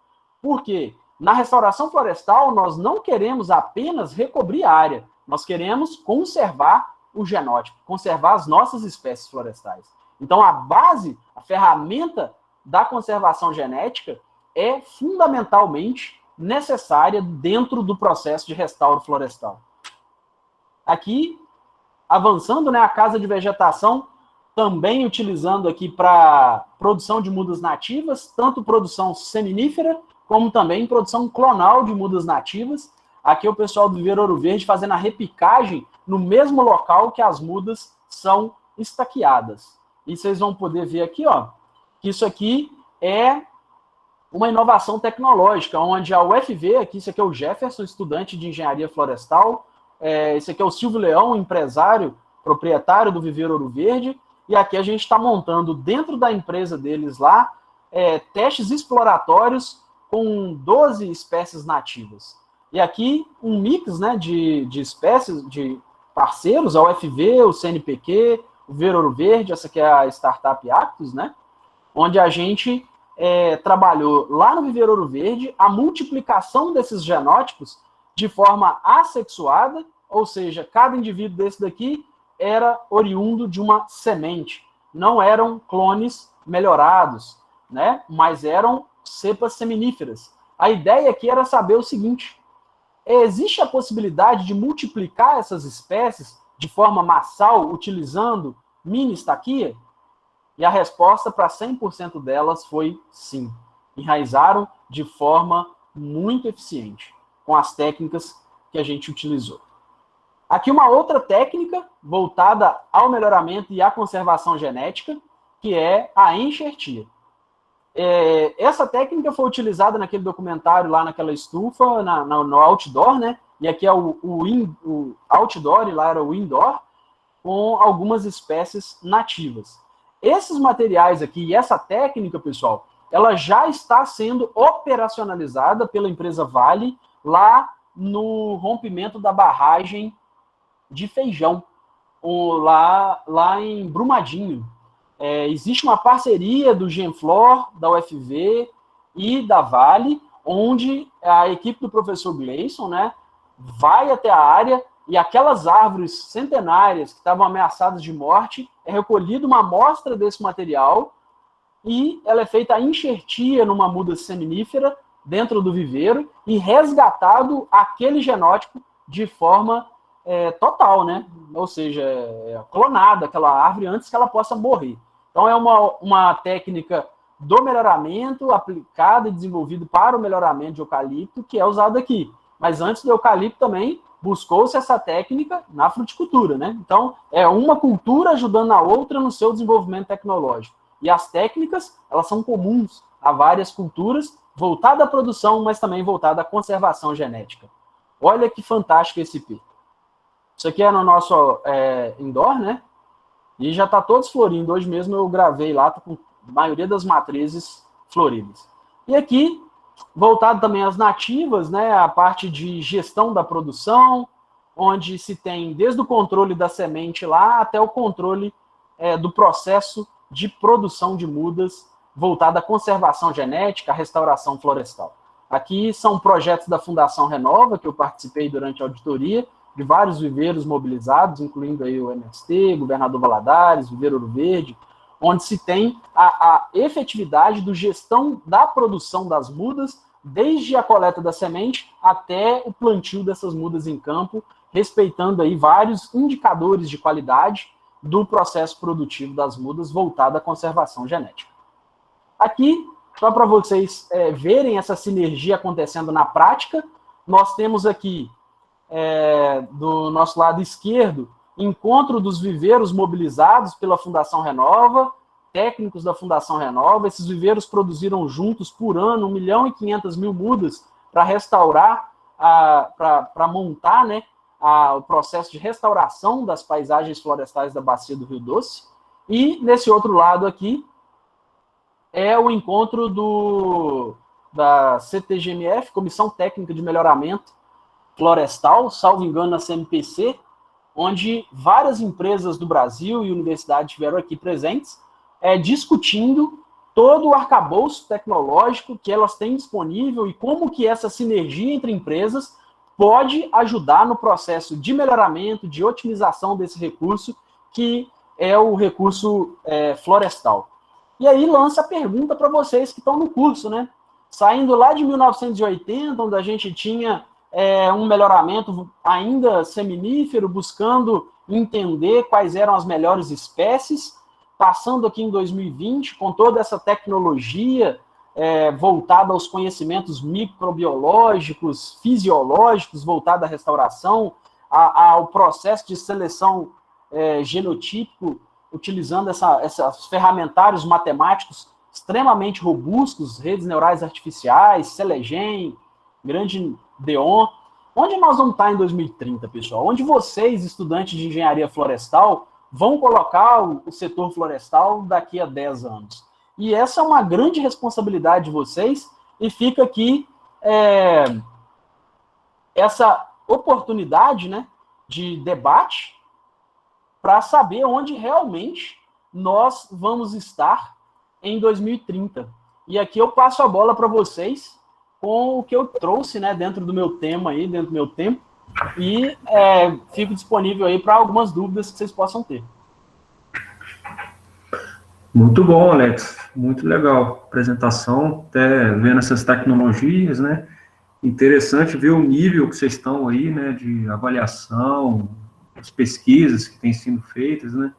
Por quê? Na restauração florestal, nós não queremos apenas recobrir área, nós queremos conservar o genótipo, conservar as nossas espécies florestais. Então, a base, a ferramenta da conservação genética é fundamentalmente necessária dentro do processo de restauro florestal. Aqui, avançando, né, a casa de vegetação, também utilizando aqui para produção de mudas nativas, tanto produção seminífera, como também produção clonal de mudas nativas. Aqui é o pessoal do Viveiro Ouro Verde fazendo a repicagem no mesmo local que as mudas são estaqueadas. E vocês vão poder ver aqui, ó, que isso aqui é uma inovação tecnológica, onde a UFV, aqui, isso aqui é o Jefferson, estudante de engenharia florestal, esse aqui é o Silvio Leão, empresário, proprietário do Viveiro Ouro Verde, e aqui a gente está montando dentro da empresa deles lá, testes exploratórios com 12 espécies nativas. E aqui um mix, né, de espécies, de parceiros, a UFV, o CNPq, o Viveiro Ouro Verde, essa aqui é a startup Actus, né, onde a gente trabalhou lá no Viveiro Ouro Verde a multiplicação desses genótipos de forma assexuada, ou seja, cada indivíduo desse daqui era oriundo de uma semente. Não eram clones melhorados, né? Mas eram cepas seminíferas. A ideia aqui era saber o seguinte: existe a possibilidade de multiplicar essas espécies de forma massal, utilizando mini-estaquia? E a resposta para 100% delas foi sim. Enraizaram de forma muito eficiente, com as técnicas que a gente utilizou. Aqui uma outra técnica voltada ao melhoramento e à conservação genética, que é a enxertia. Essa técnica foi utilizada naquele documentário, lá naquela estufa, no outdoor, né? E aqui é o outdoor, e lá era o indoor, com algumas espécies nativas. Esses materiais aqui e essa técnica, pessoal, ela já está sendo operacionalizada pela empresa Vale lá no rompimento da barragem de Feijão, lá em Brumadinho. Existe uma parceria do Genflor, da UFV e da Vale, onde a equipe do professor Gleison, né, vai até a área e aquelas árvores centenárias que estavam ameaçadas de morte, é recolhida uma amostra desse material e ela é feita a enxertia numa muda seminífera dentro do viveiro e resgatado aquele genótipo de forma total, né? Ou seja, clonada aquela árvore antes que ela possa morrer. Então é uma técnica do melhoramento aplicada e desenvolvida para o melhoramento de eucalipto que é usada aqui. Mas antes do eucalipto também buscou-se essa técnica na fruticultura, né? Então, é uma cultura ajudando a outra no seu desenvolvimento tecnológico. E as técnicas, elas são comuns a várias culturas, voltada à produção, mas também voltada à conservação genética. Olha que fantástico esse IP. Isso aqui é no nosso indoor, né? E já está todos florindo. Hoje mesmo eu gravei lá, tô com a maioria das matrizes floridas. E aqui, voltado também às nativas, né, a parte de gestão da produção, onde se tem desde o controle da semente lá até o controle do processo de produção de mudas, voltado à conservação genética, à restauração florestal. Aqui são projetos da Fundação Renova, que eu participei durante a auditoria, de vários viveiros mobilizados, incluindo aí o MST, Governador Valadares, Viveiro Ouro Verde, onde se tem a efetividade do gestão da produção das mudas, desde a coleta da semente até o plantio dessas mudas em campo, respeitando aí vários indicadores de qualidade do processo produtivo das mudas voltado à conservação genética. Aqui, só para vocês verem essa sinergia acontecendo na prática, nós temos aqui, do nosso lado esquerdo, encontro dos viveiros mobilizados pela Fundação Renova, técnicos da Fundação Renova. Esses viveiros produziram juntos por ano 1.500.000 mudas para restaurar, para montar, né, o processo de restauração das paisagens florestais da Bacia do Rio Doce. E nesse outro lado aqui é o encontro da CTGMF, Comissão Técnica de Melhoramento Florestal, salvo engano, na CMPC, onde várias empresas do Brasil e universidades estiveram aqui presentes, discutindo todo o arcabouço tecnológico que elas têm disponível e como que essa sinergia entre empresas pode ajudar no processo de melhoramento, de otimização desse recurso, que é o recurso florestal. E aí lança a pergunta para vocês que estão no curso, né? Saindo lá de 1980, onde a gente tinha um melhoramento ainda seminífero, buscando entender quais eram as melhores espécies, passando aqui em 2020, com toda essa tecnologia voltada aos conhecimentos microbiológicos, fisiológicos, voltada à restauração, ao processo de seleção genotípico, utilizando esses ferramentários matemáticos extremamente robustos, redes neurais artificiais, Selegen, Grande Deon. Onde nós vamos estar em 2030, pessoal? Onde vocês, estudantes de engenharia florestal, vão colocar o setor florestal daqui a 10 anos? E essa é uma grande responsabilidade de vocês, e fica aqui essa oportunidade, né, de debate para saber onde realmente nós vamos estar em 2030. E aqui eu passo a bola para vocês com o que eu trouxe, né, dentro do meu tema aí, dentro do meu tempo, e fico disponível aí para algumas dúvidas que vocês possam ter. Muito bom, Alex. Muito legal. Apresentação, até vendo essas tecnologias, né? Interessante ver o nível que vocês estão aí, né, de avaliação, as pesquisas que têm sido feitas, né?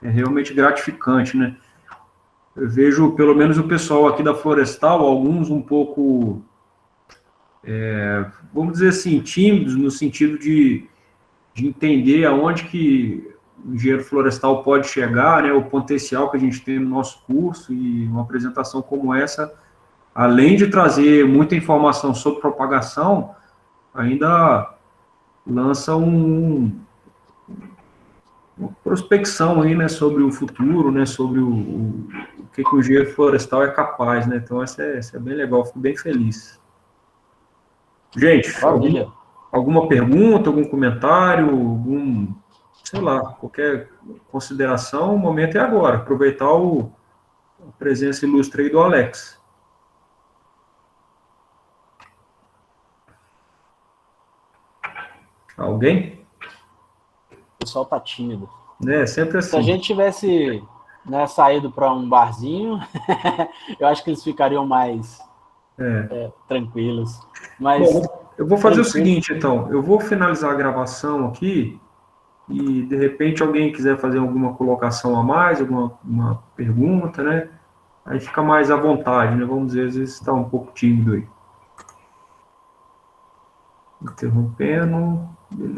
É realmente gratificante, né? Eu vejo, pelo menos o pessoal aqui da Florestal, alguns um pouco, vamos dizer assim, tímidos no sentido de entender aonde que o engenheiro florestal pode chegar, né, o potencial que a gente tem no nosso curso, e uma apresentação como essa, além de trazer muita informação sobre propagação, ainda lança uma prospecção aí, né, sobre o futuro, né, sobre o que o engenheiro florestal é capaz, né, então essa é bem legal, fico bem feliz. Gente, Maravilha. alguma pergunta, algum comentário, sei lá, qualquer consideração, o momento é agora, aproveitar a presença ilustre aí do Alex. Alguém? O pessoal tá tímido. É, sempre assim. Se a gente tivesse, né, saído para um barzinho, eu acho que eles ficariam mais tranquilos. Mas, bom, eu vou fazer o seguinte, então, eu vou finalizar a gravação aqui, e de repente alguém quiser fazer alguma colocação a mais, uma pergunta, né? Aí fica mais à vontade, né? Vamos dizer, às vezes está um pouco tímido aí. Interrompendo. Beleza.